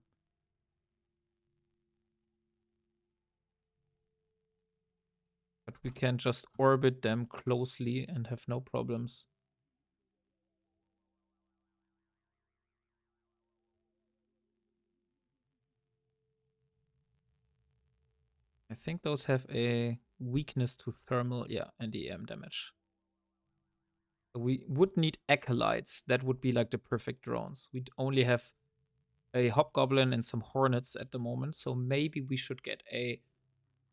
Speaker 1: But we can just orbit them closely and have no problems. I think those have a weakness to thermal, yeah, and EM damage. We would need acolytes. That would be like the perfect drones. We'd only have a hobgoblin and some hornets at the moment, so maybe we should get a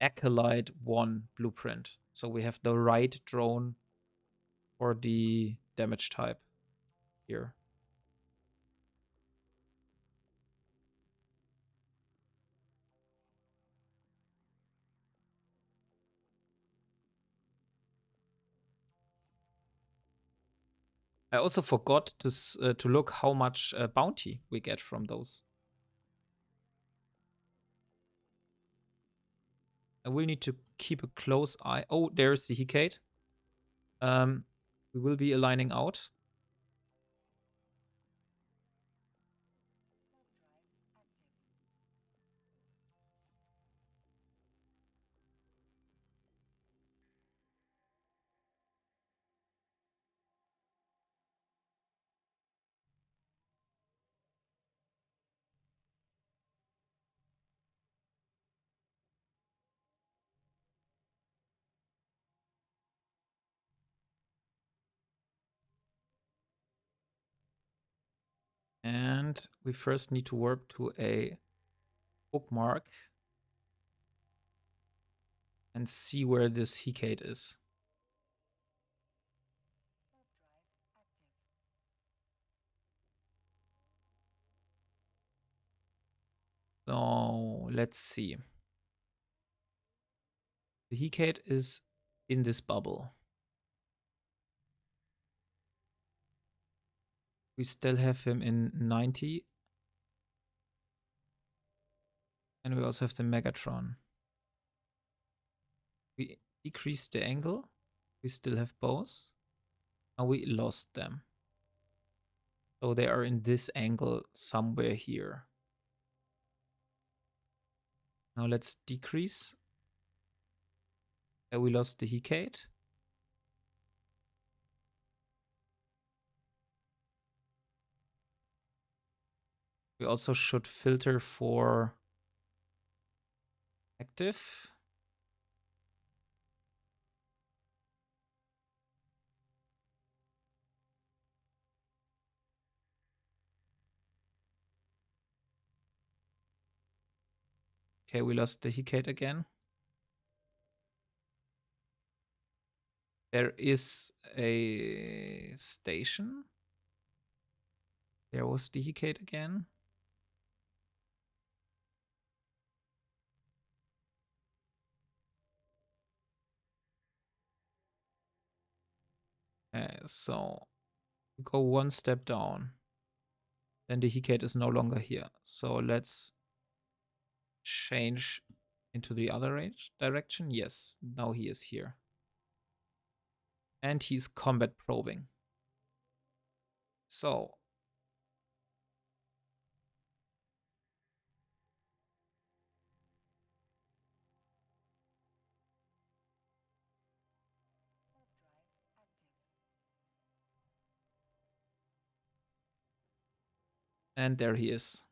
Speaker 1: acolyte 1 blueprint. So we have the right drone for the damage type here. I also forgot to look how much bounty we get from those. I will need to keep a close eye. Oh, there's the Hecate. We will be aligning out. And we first need to warp to a bookmark and see where this Hecate is. So let's see. The Hecate is in this bubble. We still have him in 90. And we also have the Megatron. We decreased the angle. We still have both. And we lost them. So they are in this angle somewhere here. Now let's decrease. We lost the Hecate. We also should filter for active. Okay, we lost the Hecate again. There is a station. There was the Hecate again. So go one step down. Then the Hecate is no longer here. So let's change into the other direction. Yes, now he is here. And he's combat probing. So and there he is.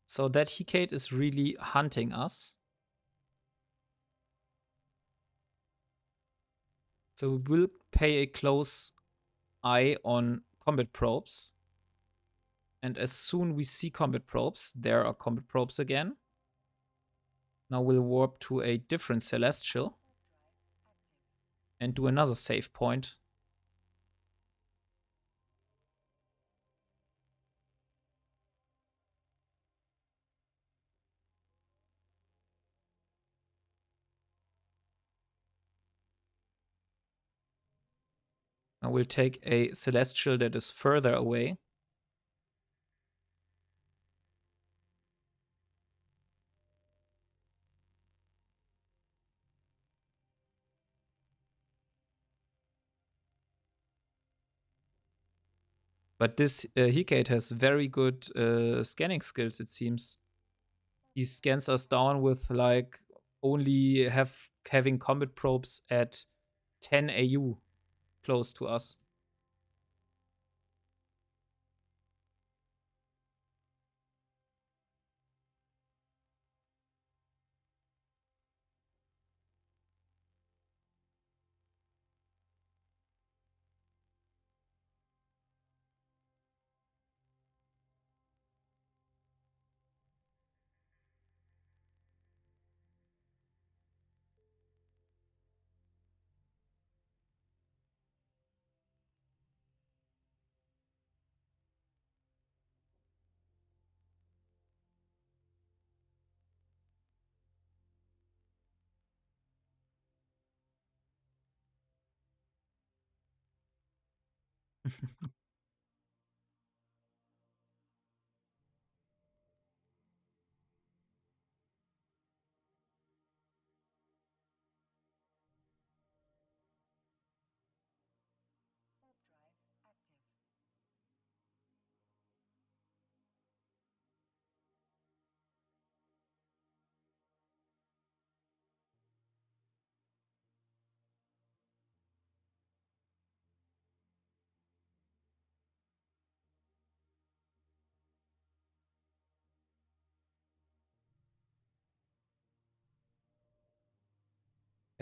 Speaker 1: So that Hecate is really hunting us. So we will pay a close eye on combat probes. And as soon we see combat probes, there are combat probes again. Now we'll warp to a different celestial and do another save point. Now we'll take a celestial that is further away. But this Hecate has very good scanning skills, it seems. He scans us down with like only having combat probes at 10 AU close to us.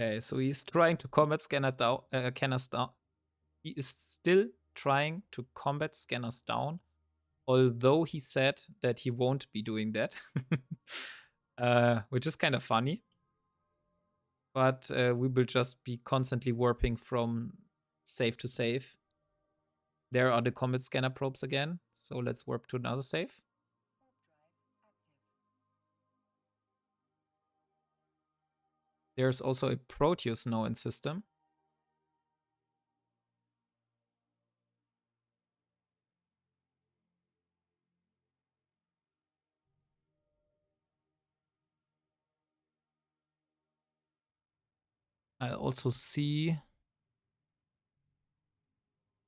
Speaker 1: Okay, so he's trying to combat scan us down. He is still trying to combat scan us down, although he said that he won't be doing that, which is kind of funny. But we will just be constantly warping from save to save. There are the combat scanner probes again, so let's warp to another save. There's also a Proteus now in system. I also see.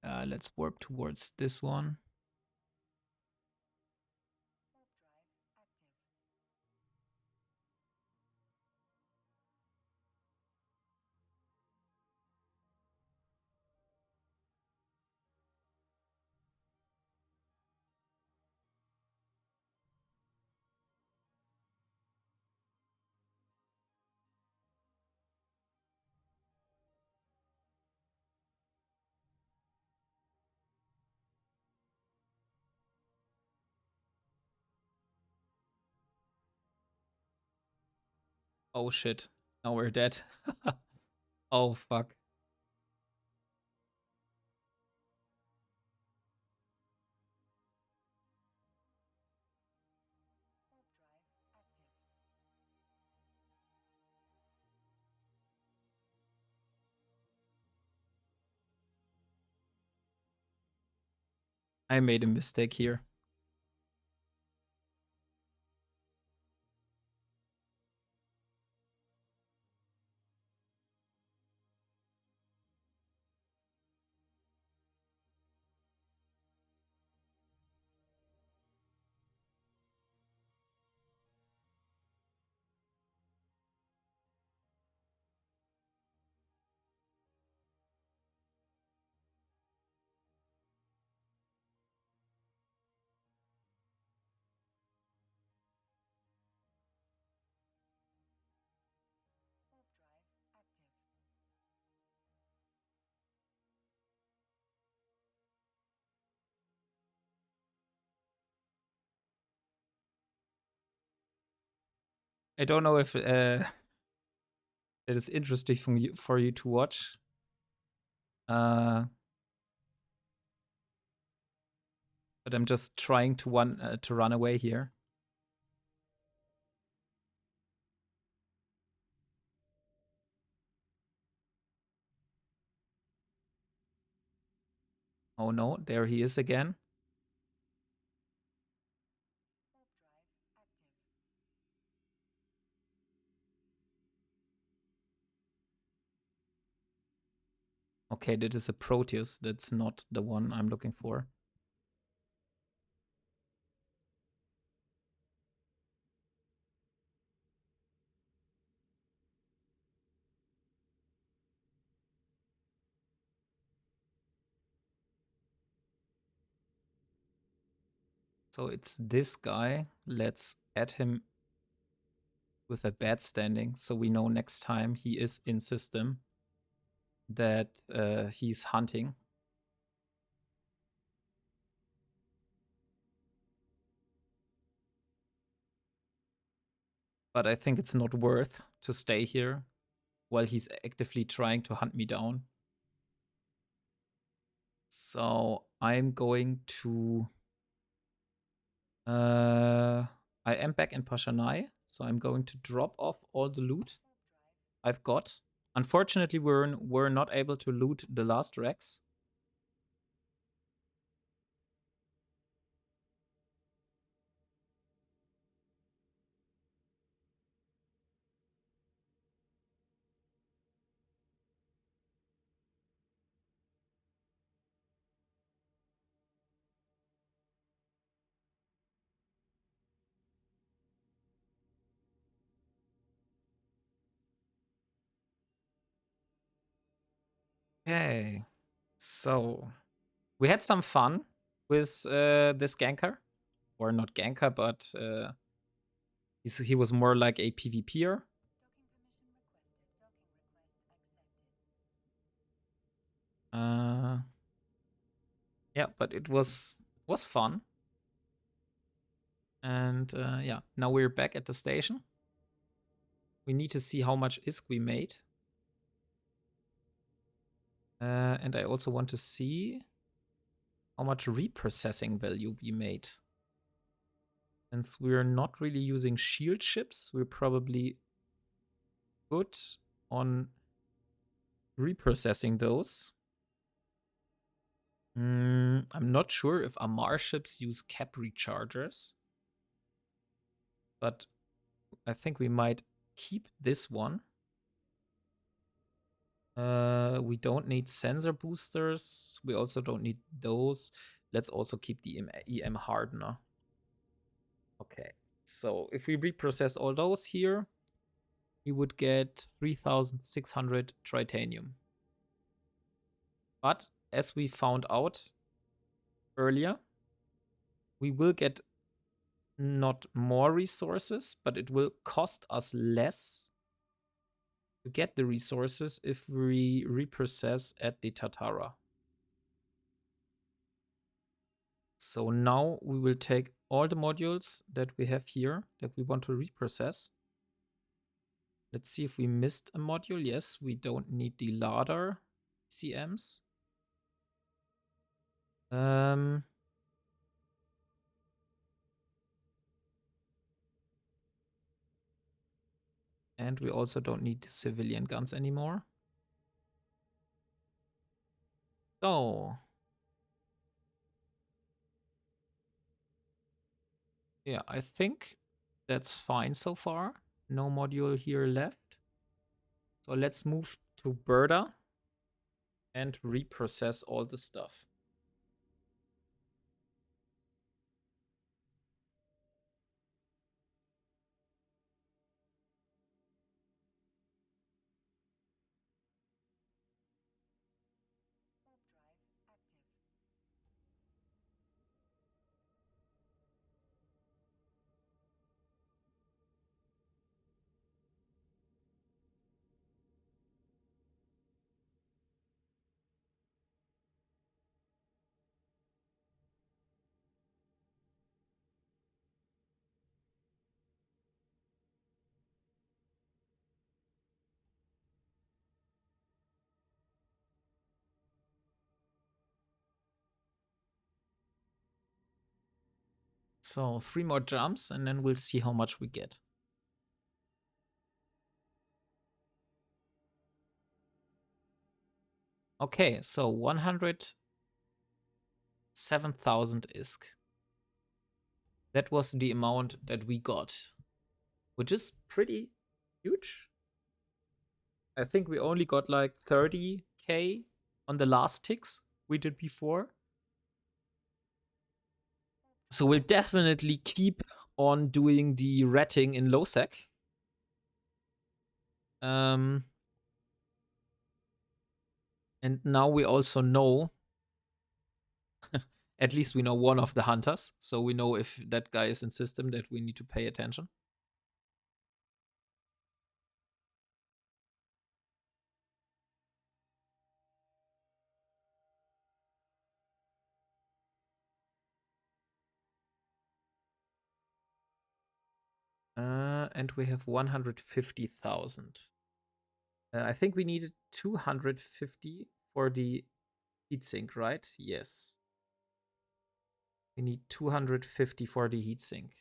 Speaker 1: Let's warp towards this one. Oh shit. Now we're dead. Oh fuck. I made a mistake here. I don't know if it is interesting for you to watch. But I'm just trying to run away here. Oh no, there he is again. Okay, that is a Proteus. That's not the one I'm looking for. So it's this guy. Let's add him with a bad standing so we know next time he is in system that he's hunting. But I think it's not worth to stay here while he's actively trying to hunt me down. So I'm going to... I am back in Pashanai, so I'm going to drop off all the loot I've got. Unfortunately, we're not able to loot the last Rex. Okay, so we had some fun with this ganker, or not ganker, but he was more like a PvPer. Yeah, but it was fun. And yeah, now we're back at the station. We need to see how much ISK we made. And I also want to see how much reprocessing value we made. Since we're not really using shield ships, we're probably good on reprocessing those. I'm not sure if Amar ships use cap rechargers, but I think we might keep this one. We don't need sensor boosters. We also don't need those. Let's also keep the EM hardener. Okay, so if we reprocess all those here, we would get 3,600 tritanium. But as we found out earlier, we will get not more resources, but it will cost us less to get the resources if we reprocess at the Tatara. So now we will take all the modules that we have here that we want to reprocess. Let's see if we missed a module. Yes, we don't need the ladder CMs. And we also don't need the civilian guns anymore. So yeah, I think that's fine so far. No module here left. So let's move to Berda and reprocess all the stuff. So 3 more jumps, and then we'll see how much we get. Okay, so 107,000 ISK. That was the amount that we got, which is pretty huge. I think we only got like 30k on the last ticks we did before. So we'll definitely keep on doing the ratting in Lowsec. And now we also know, at least we know one of the hunters. So we know if that guy is in system that we need to pay attention. And we have 150,000. I think we needed 250 for the heatsink, right? Yes. We need 250 for the heatsink,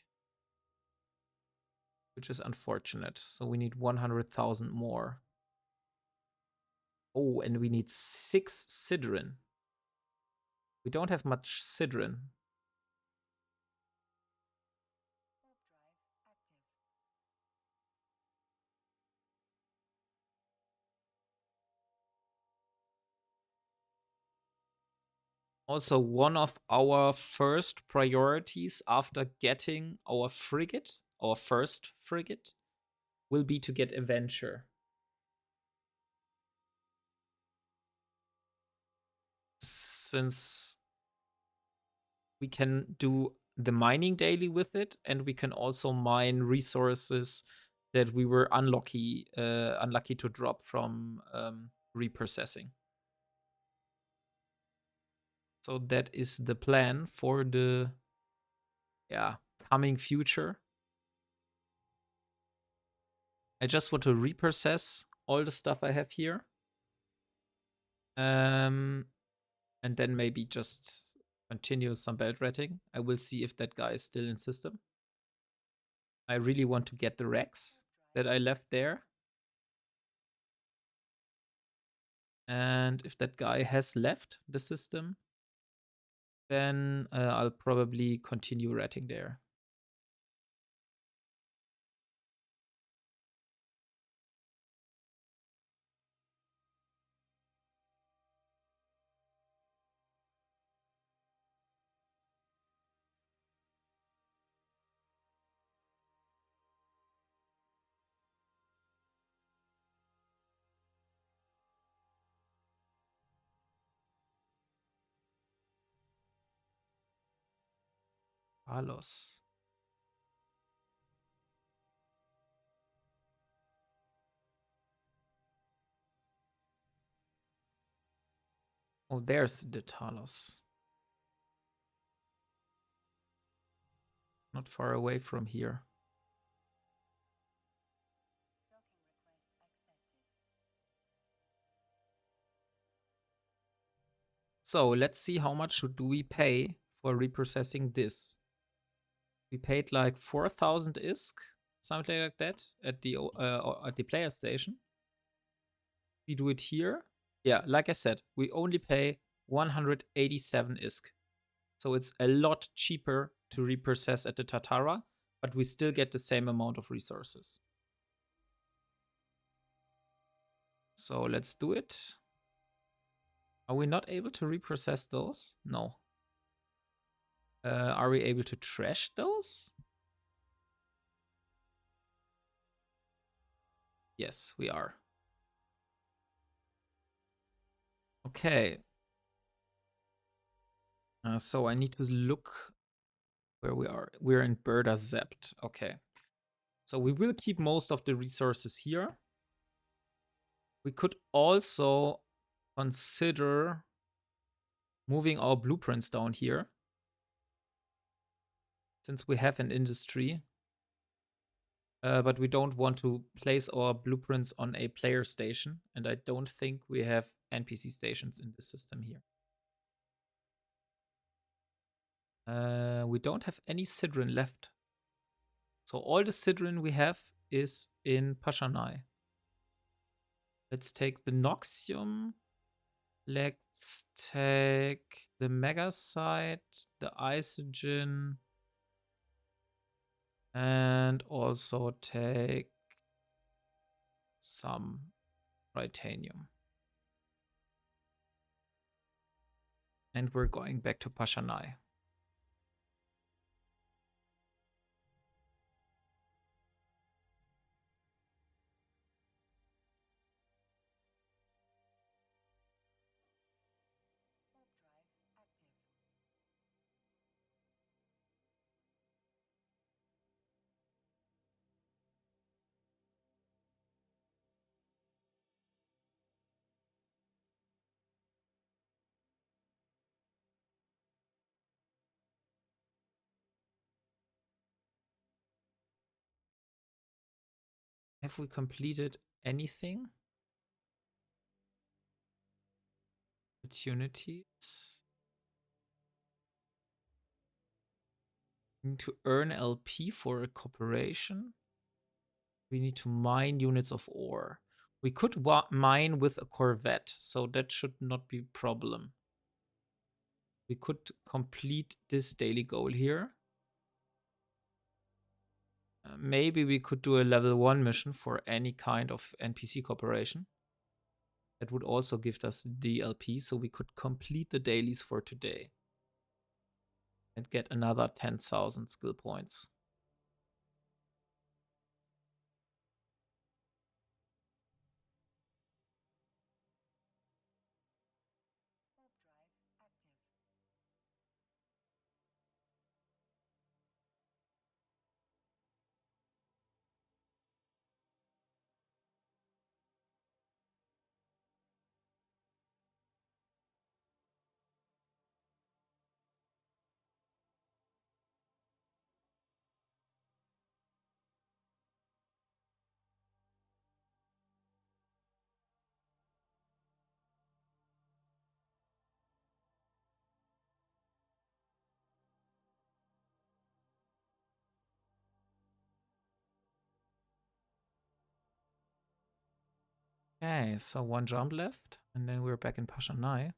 Speaker 1: which is unfortunate. So we need 100,000 more. Oh, and we need 6 Sidrin. We don't have much Sidrin. Also, one of our first priorities after getting our frigate, our first frigate, will be to get Adventure. Since we can do the mining daily with it, and we can also mine resources that we were unlucky to drop from reprocessing. So that is the plan for the coming future. I just want to reprocess all the stuff I have here. And then maybe just continue some belt ratting. I will see if that guy is still in system. I really want to get the Rex that I left there. And if that guy has left the system, then I'll probably continue ratting there. Carlos. Oh, there's the Talos. Not far away from here. So let's see how much do we pay for reprocessing this. We paid like 4,000 ISK, something like that, at the player station. We do it here. Yeah, like I said, we only pay 187 ISK. So it's a lot cheaper to reprocess at the Tatara, but we still get the same amount of resources. So let's do it. Are we not able to reprocess those? No. Are we able to trash those? Yes, we are. Okay. So I need to look where we are. We're in Berda Zept. Okay. So we will keep most of the resources here. We could also consider moving our blueprints down here, since we have an industry. But we don't want to place our blueprints on a player station, and I don't think we have NPC stations in the system here. We don't have any Sidrin left. So all the Sidrin we have is in Pashanai. Let's take the Noxium. Let's take the Megasite, the Isogen, and also take some Titanium. And we're going back to Pashanai. Have we completed anything? Opportunities. We need to earn LP for a corporation. We need to mine units of ore. We could mine with a Corvette, so that should not be a problem. We could complete this daily goal here. Maybe we could do a level 1 mission for any kind of NPC corporation. That would also give us DLP, so we could complete the dailies for today. And get another 10,000 skill points. Okay, so one jump left, and then we're back in Pashanai.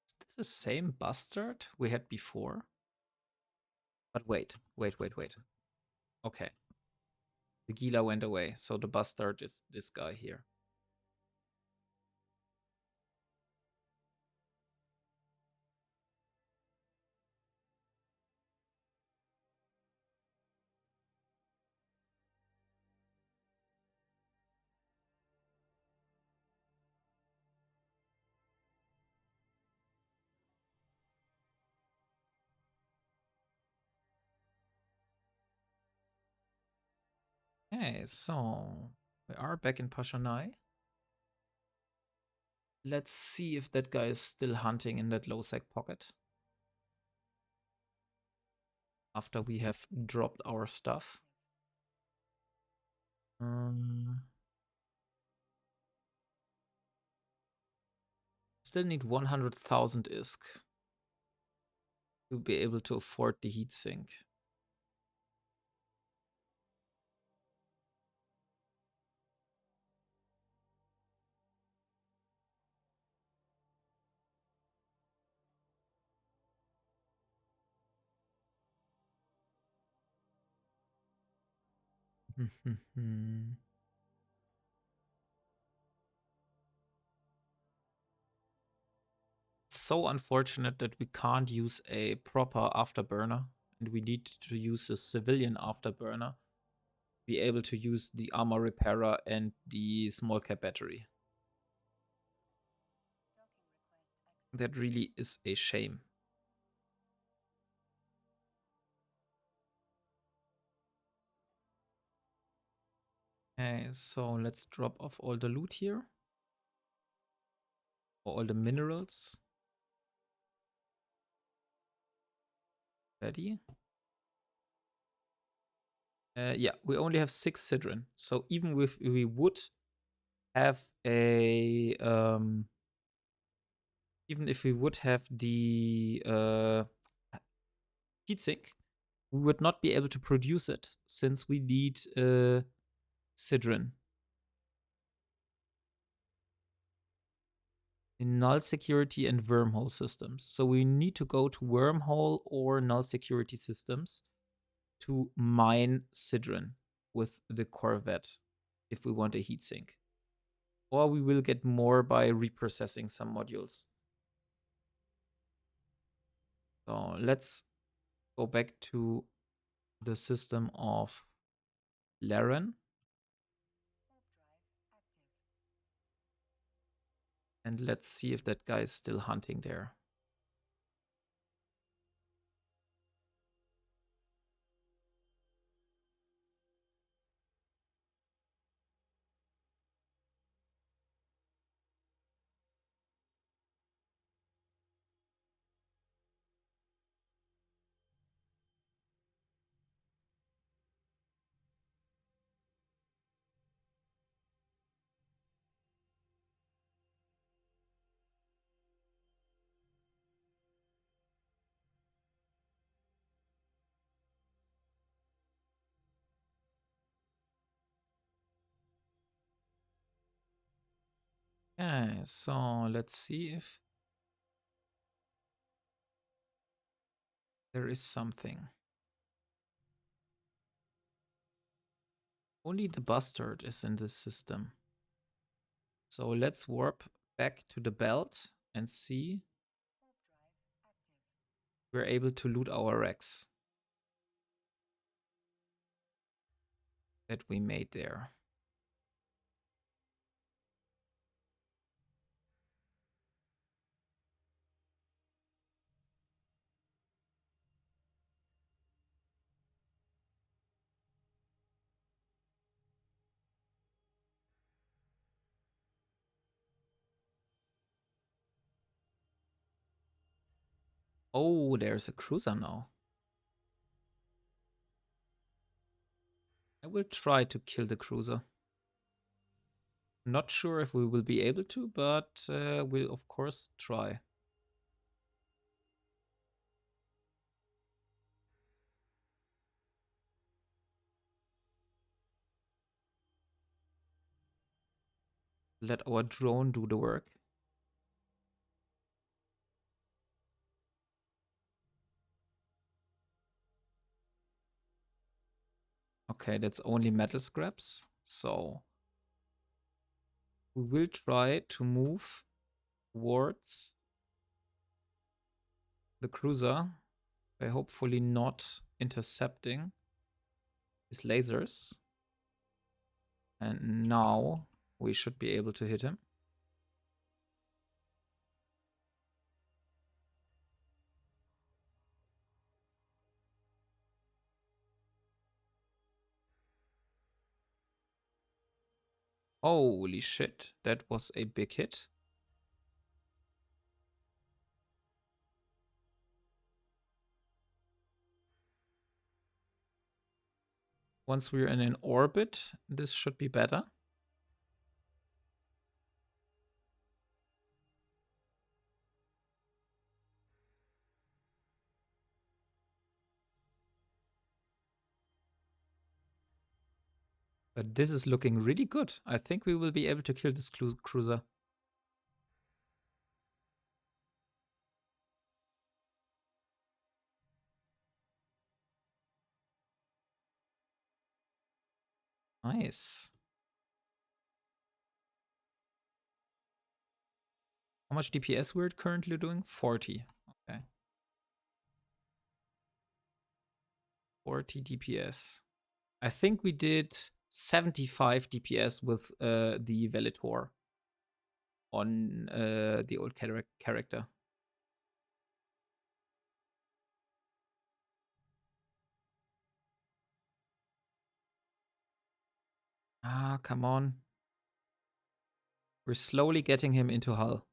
Speaker 1: Is this the same bastard we had before? But wait. Okay. The Gila went away, so the bastard is this guy here. Okay, so we are back in Pashanai. Let's see if that guy is still hunting in that Lowsec pocket. After we have dropped our stuff. Still need 100,000 ISK to be able to afford the heatsink. So unfortunate that we can't use a proper afterburner, and we need to use a civilian afterburner to be able to use the armor repairer and the small cap battery. That really is a shame. Okay, so let's drop off all the loot here. Or all the minerals. Ready? Yeah, we only have 6 Sidrin. So even if we would have a even if we would have the heatsink, we would not be able to produce it since we need Sidrin. In null security and wormhole systems. So we need to go to wormhole or null security systems to mine Sidrin with the Corvette if we want a heatsink. Or we will get more by reprocessing some modules. So let's go back to the system of Laren. And let's see if that guy is still hunting there. Okay, so let's see if there is something. Only the bastard is in this system. So let's warp back to the belt and see if we're able to loot our Rex that we made there. Oh, there's a cruiser now. I will try to kill the cruiser. Not sure if we will be able to, but we'll of course try. Let our drone do the work. Okay, that's only metal scraps. So we will try to move towards the cruiser by hopefully not intercepting his lasers. And now we should be able to hit him. Holy shit, that was a big hit. Once we're in an orbit, this should be better. But this is looking really good. I think we will be able to kill this cruiser. Nice. How much DPS we're currently doing? 40. Okay. 40 DPS. I think we did 75 DPS with the Velitor on the old character. Ah, come on. We're slowly getting him into Hull.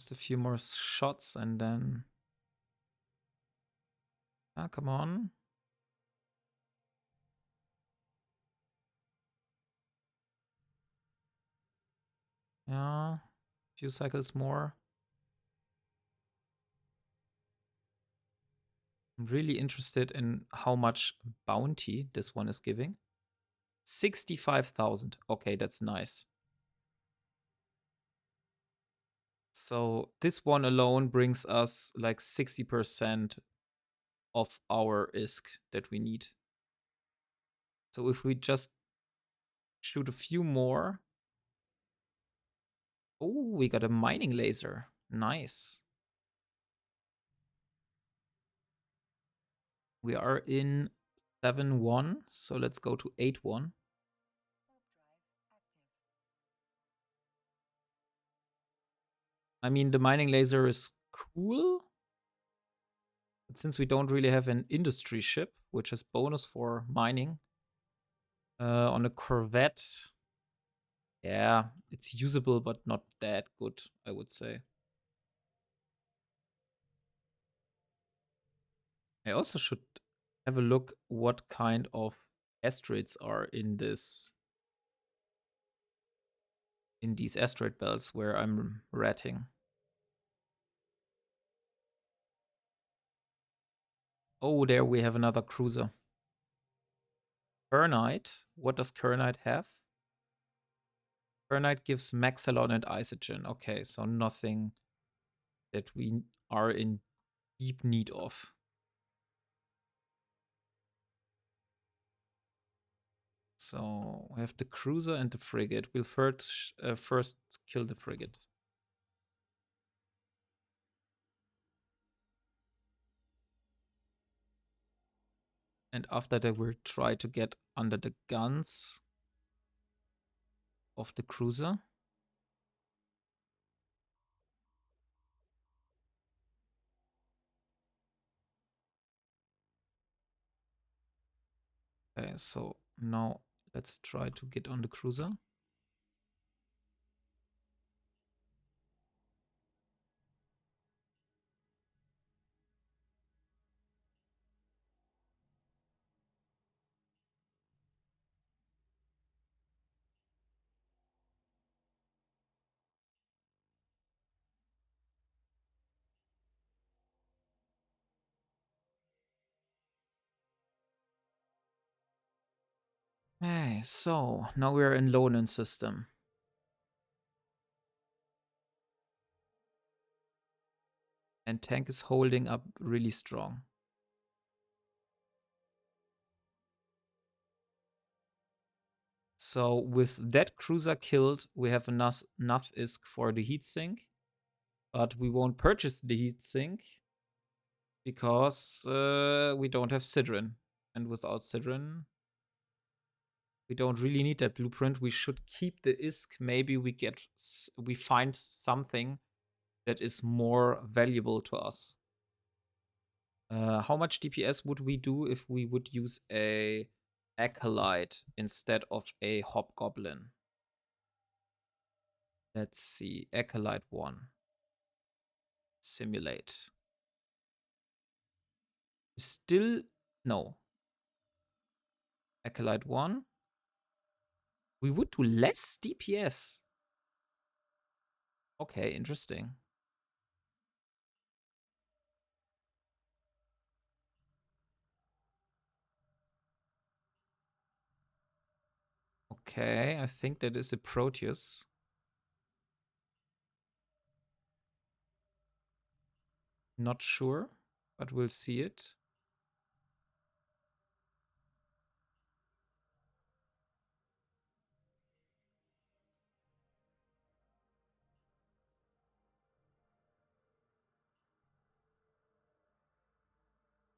Speaker 1: Just a few more shots and then... Ah, come on. Yeah, few cycles more. I'm really interested in how much bounty this one is giving. 65,000. Okay, that's nice. So this one alone brings us like 60% of our ISK that we need. So if we just shoot a few more. Oh, we got a mining laser. Nice. We are in 7-1, so let's go to 8-1. I mean, the mining laser is cool. But since we don't really have an industry ship, which is bonus for mining, on a Corvette, yeah, it's usable, but not that good, I would say. I also should have a look what kind of asteroids are in these asteroid belts where I'm ratting. Oh, there we have another cruiser. Kernite. What does Kernite have? Kernite gives Maxalon and Isogen. Okay, so nothing that we are in deep need of. So we have the cruiser and the frigate. We'll first kill the frigate. And after that, we'll try to get under the guns of the cruiser. Okay, so now let's try to get on the cruiser. Okay, so now we're in Lonan system. And tank is holding up really strong. So with that cruiser killed, we have enough ISK for the heatsink. But we won't purchase the heatsink because we don't have Sidrin. And without Sidrin, we don't really need that blueprint. We should keep the ISK. Maybe we find something that is more valuable to us. How much DPS would we do if we would use a Acolyte instead of a Hobgoblin? Let's see. Acolyte 1. Simulate. Still, no. Acolyte 1. We would do less DPS. Okay, interesting. Okay, I think that is a Proteus. Not sure, but we'll see it.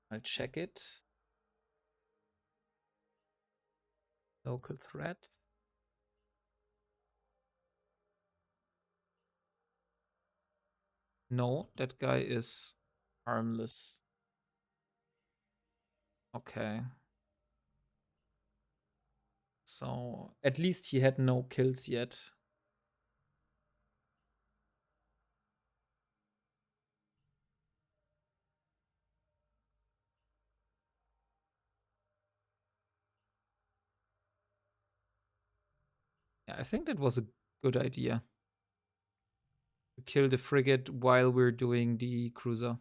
Speaker 1: I'll check it. Local threat. No, that guy is harmless. Okay. So at least he had no kills yet. Yeah, I think that was a good idea. To kill the frigate while we're doing the cruiser.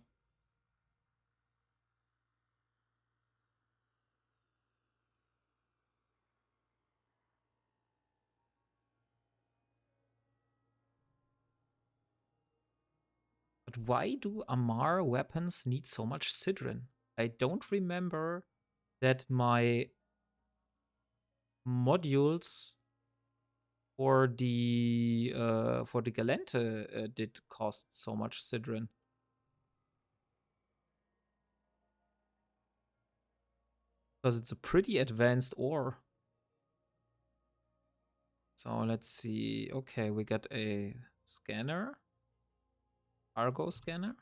Speaker 1: But why do Amar weapons need so much Sidrin? I don't remember that my modules for the Galente did cost so much Sidrin. Because it's a pretty advanced ore. So let's see. Okay, we got a scanner. Cargo scanner.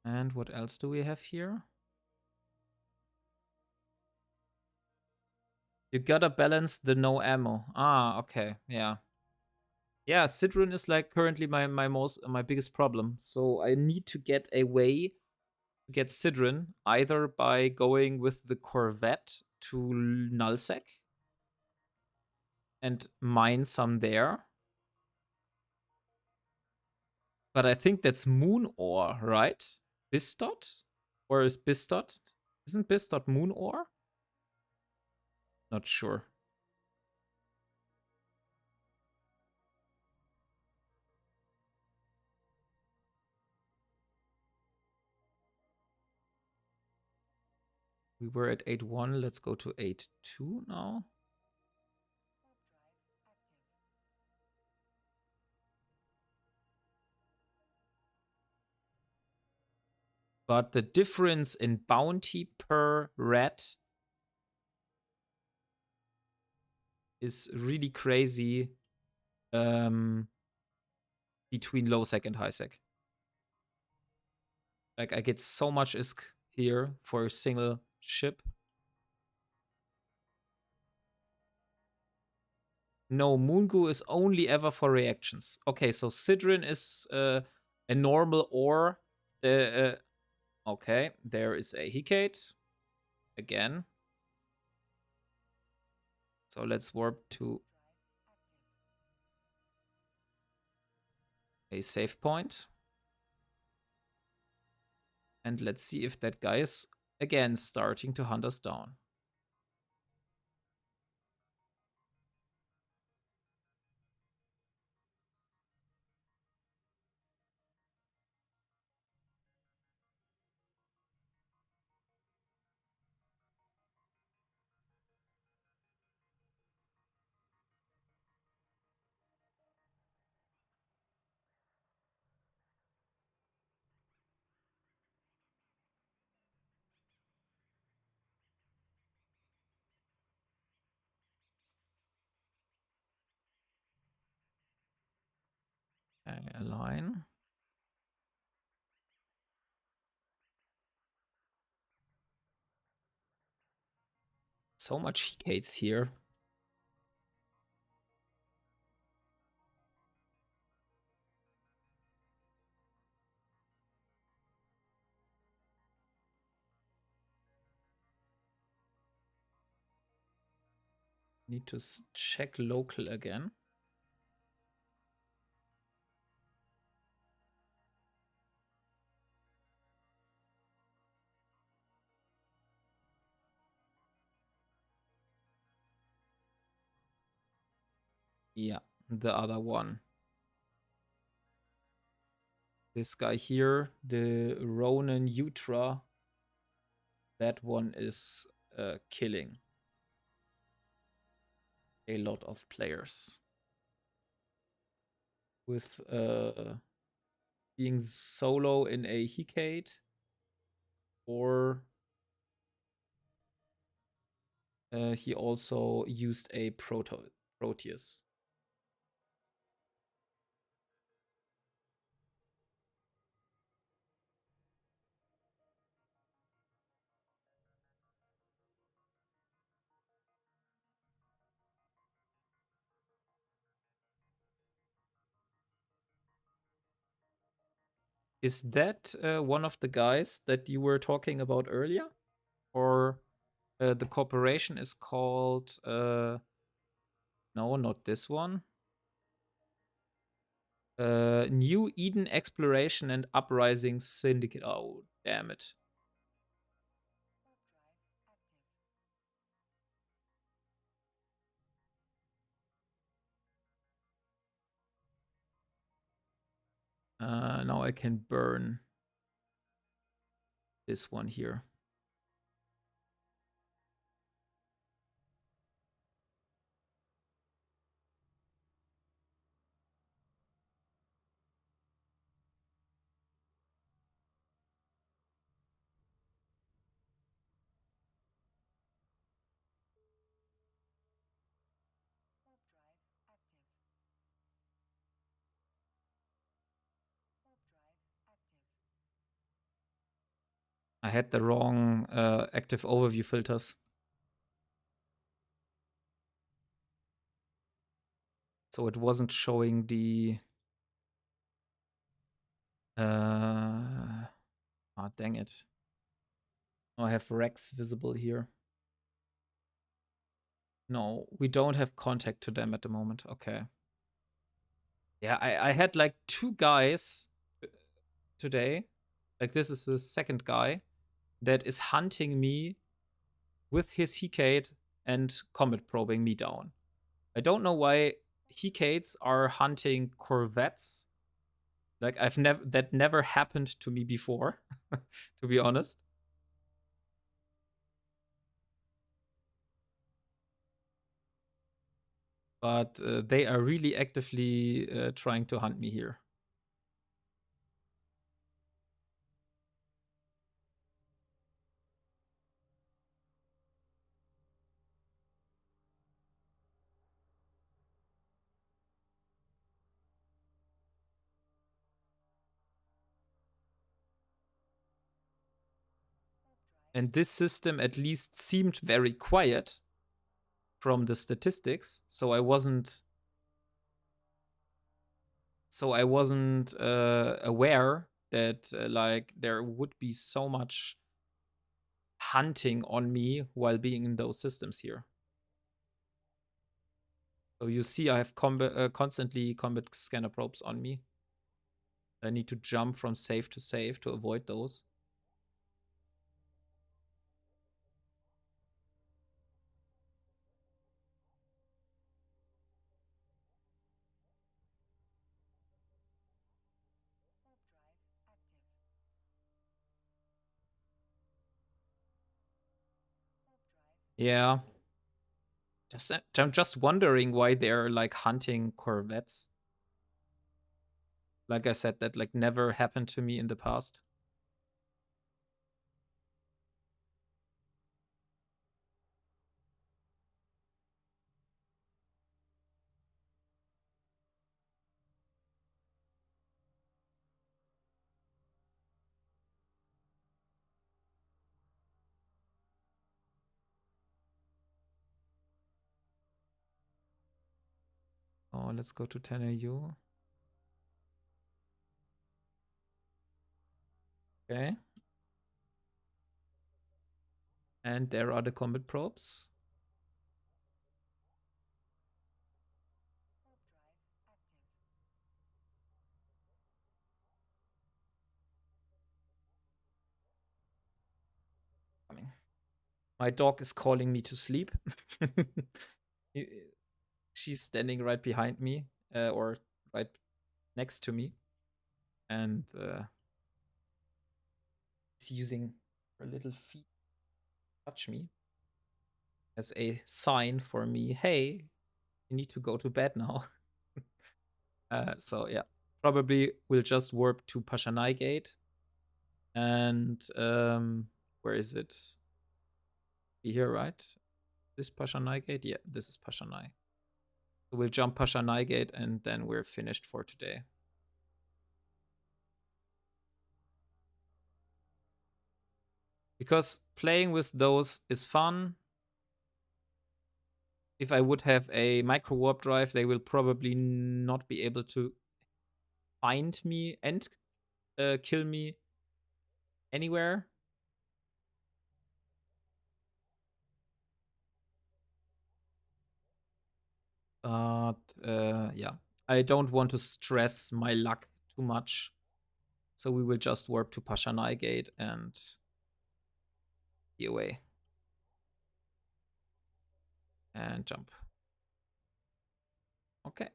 Speaker 1: And what else do we have here? You gotta balance the no ammo. Ah, okay, yeah. Yeah, Sidrun is like currently my biggest problem. So I need to get a way to get Sidrun either by going with the Corvette to Nullsec and mine some there. But I think that's moon ore, right? Bistot? Or is Bistot? Isn't Bistot moon ore? Not sure. We were at 8.1. Let's go to 8.2 now. But the difference in bounty per rat is really crazy between low sec and high sec. Like I get so much ISK here for a single ship. No, Moongu is only ever for reactions. Okay, so Sidrin is a normal ore. Okay, there is a Hecate again. So let's warp to a save point. And let's see if that guy is again starting to hunt us down. Okay, align. So much Hecates here. Need to check local again. Yeah, the other one. This guy here, the Ronin Utra, that one is killing a lot of players. With being solo in a Hecate or he also used a Proteus. Is that one of the guys that you were talking about earlier? Or the corporation is called No, not this one. New Eden Exploration and Uprising Syndicate. Oh, damn it. Now I can burn this one here. I had the wrong active overview filters. So it wasn't showing the... Ah, dang it. Oh, I have Rex visible here. No, we don't have contact to them at the moment. Okay. Yeah, I had like 2 guys today. Like this is the second guy that is hunting me with his Hecate and comet probing me down. I don't know why Hecates are hunting corvettes. Like that never happened to me before, to be honest. But they are really actively trying to hunt me here. And this system at least seemed very quiet from the statistics, so I wasn't aware that like there would be so much hunting on me while being in those systems here. So you see I have constantly combat scanner probes on me. I need to jump from save to save to avoid those. Yeah. I'm just wondering why they're like hunting corvettes. Like I said, that like never happened to me in the past. Oh, let's go to 10AU. Okay. And there are the combat probes. Coming. My dog is calling me to sleep. She's standing right behind me, or right next to me. And she's using her little feet to touch me as a sign for me, hey, you need to go to bed now. So yeah, probably we'll just warp to Pashanai Gate. And where is it? Be here, right? This Pashanai Gate? Yeah, this is Pashanai. So we'll jump Pashanai Gate and then we're finished for today. Because playing with those is fun. If I would have a micro warp drive, they will probably not be able to find me and kill me anywhere. But yeah, I don't want to stress my luck too much. So we will just warp to Pashanai Gate and be away. And jump. Okay.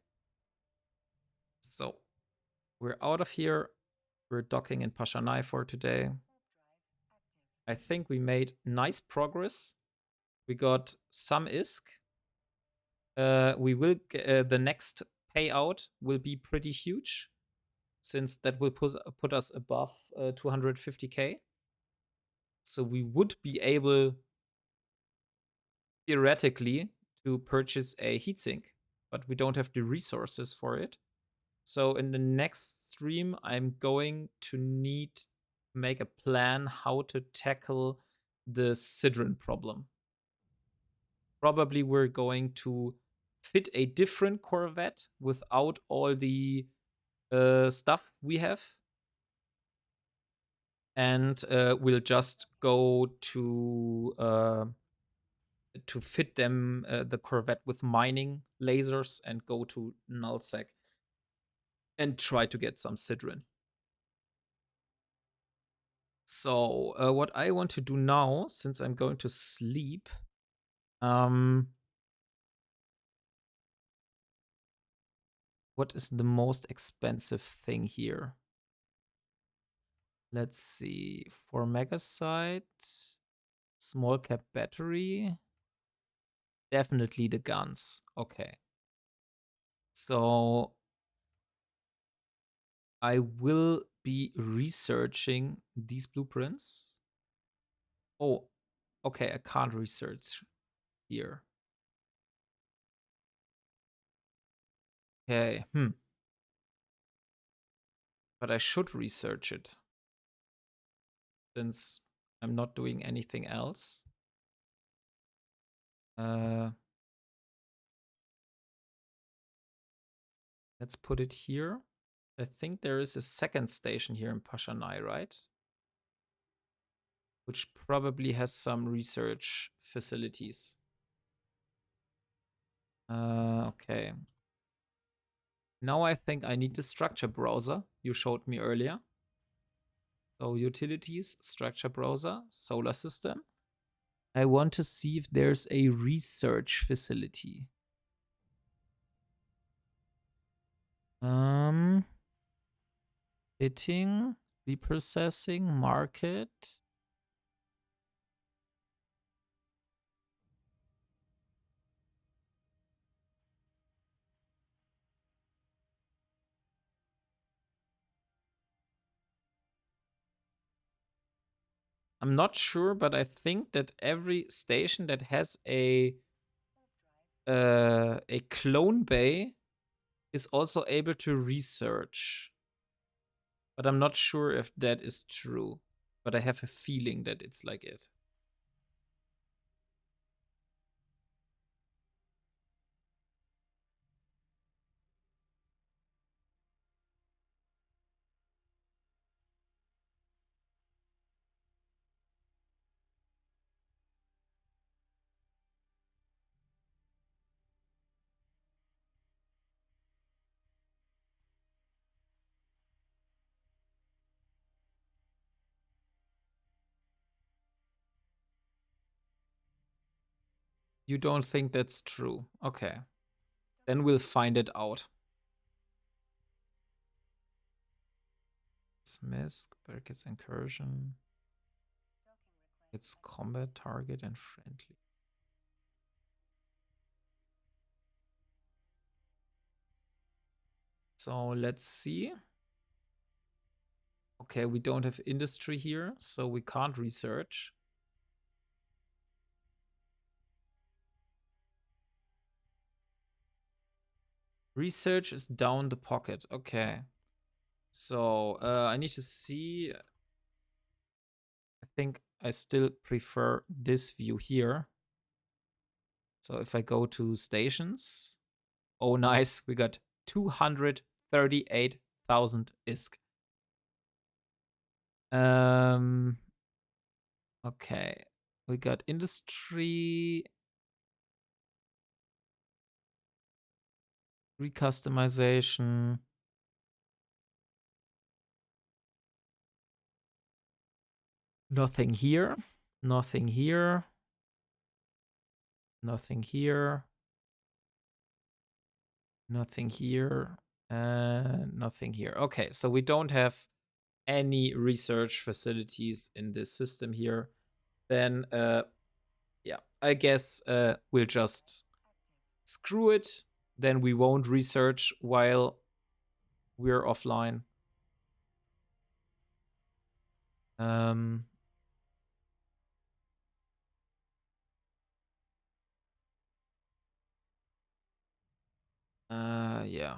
Speaker 1: So we're out of here. We're docking in Pashanai for today. I think we made nice progress. We got some ISK. We will the next payout will be pretty huge, since that will put us above 250k. So we would be able, theoretically, to purchase a heatsink, but we don't have the resources for it. So in the next stream, I'm going to need to make a plan how to tackle the Sidron problem. Probably we're going to fit a different Corvette without all the stuff we have. And we'll just go to fit them the Corvette with mining lasers and go to Nullsec and try to get some Sidron. So what I want to do now, since I'm going to sleep, what is the most expensive thing here? Let's see. For Megasite, small cap battery. Definitely the guns. Okay. So I will be researching these blueprints. Oh, okay. I can't research here. Okay. But I should research it, since I'm not doing anything else. Let's put it here. I think there is a second station here in Pashanai, right? Which probably has some research facilities. Okay. Now I think I need the structure browser you showed me earlier. So utilities, structure browser, solar system. I want to see if there's a research facility. Fitting, reprocessing, market. I'm not sure, but I think that every station that has a clone bay is also able to research. But I'm not sure if that is true. But I have a feeling that it's like it. You don't think that's true? Okay. Then we'll find it out. Smith, Burkett's incursion. It's combat, target, and friendly. So let's see. Okay, we don't have industry here, so we can't research. Research is down the pocket. Okay. So I need to see. I think I still prefer this view here. So if I go to stations, oh nice, we got 238,000 ISK. Okay, we got industry. Recustomization. Nothing here. Nothing here. Nothing here. Nothing here. And nothing here. Okay, so we don't have any research facilities in this system here. Then, yeah, I guess we'll just screw it. Then we won't research while we're offline. Yeah.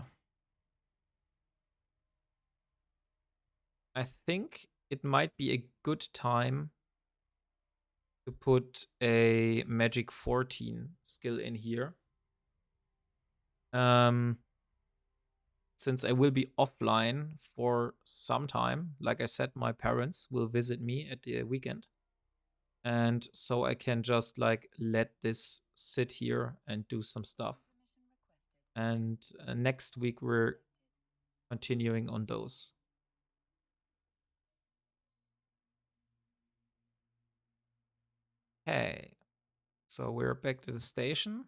Speaker 1: I think it might be a good time to put a Magic 14 skill in here. Since I will be offline for some time, like I said, my parents will visit me at the weekend. And so I can just like let this sit here and do some stuff. And next week we're continuing on those. Okay, so we're back to the station.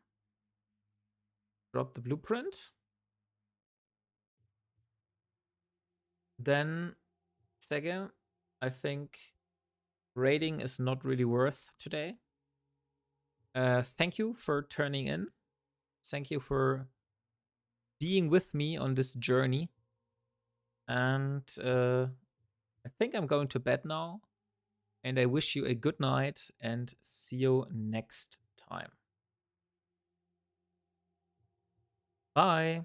Speaker 1: Drop the blueprint. Then, second, I think raiding is not really worth today. Thank you for turning in. Thank you for being with me on this journey. And I think I'm going to bed now. And I wish you a good night and see you next time. Bye.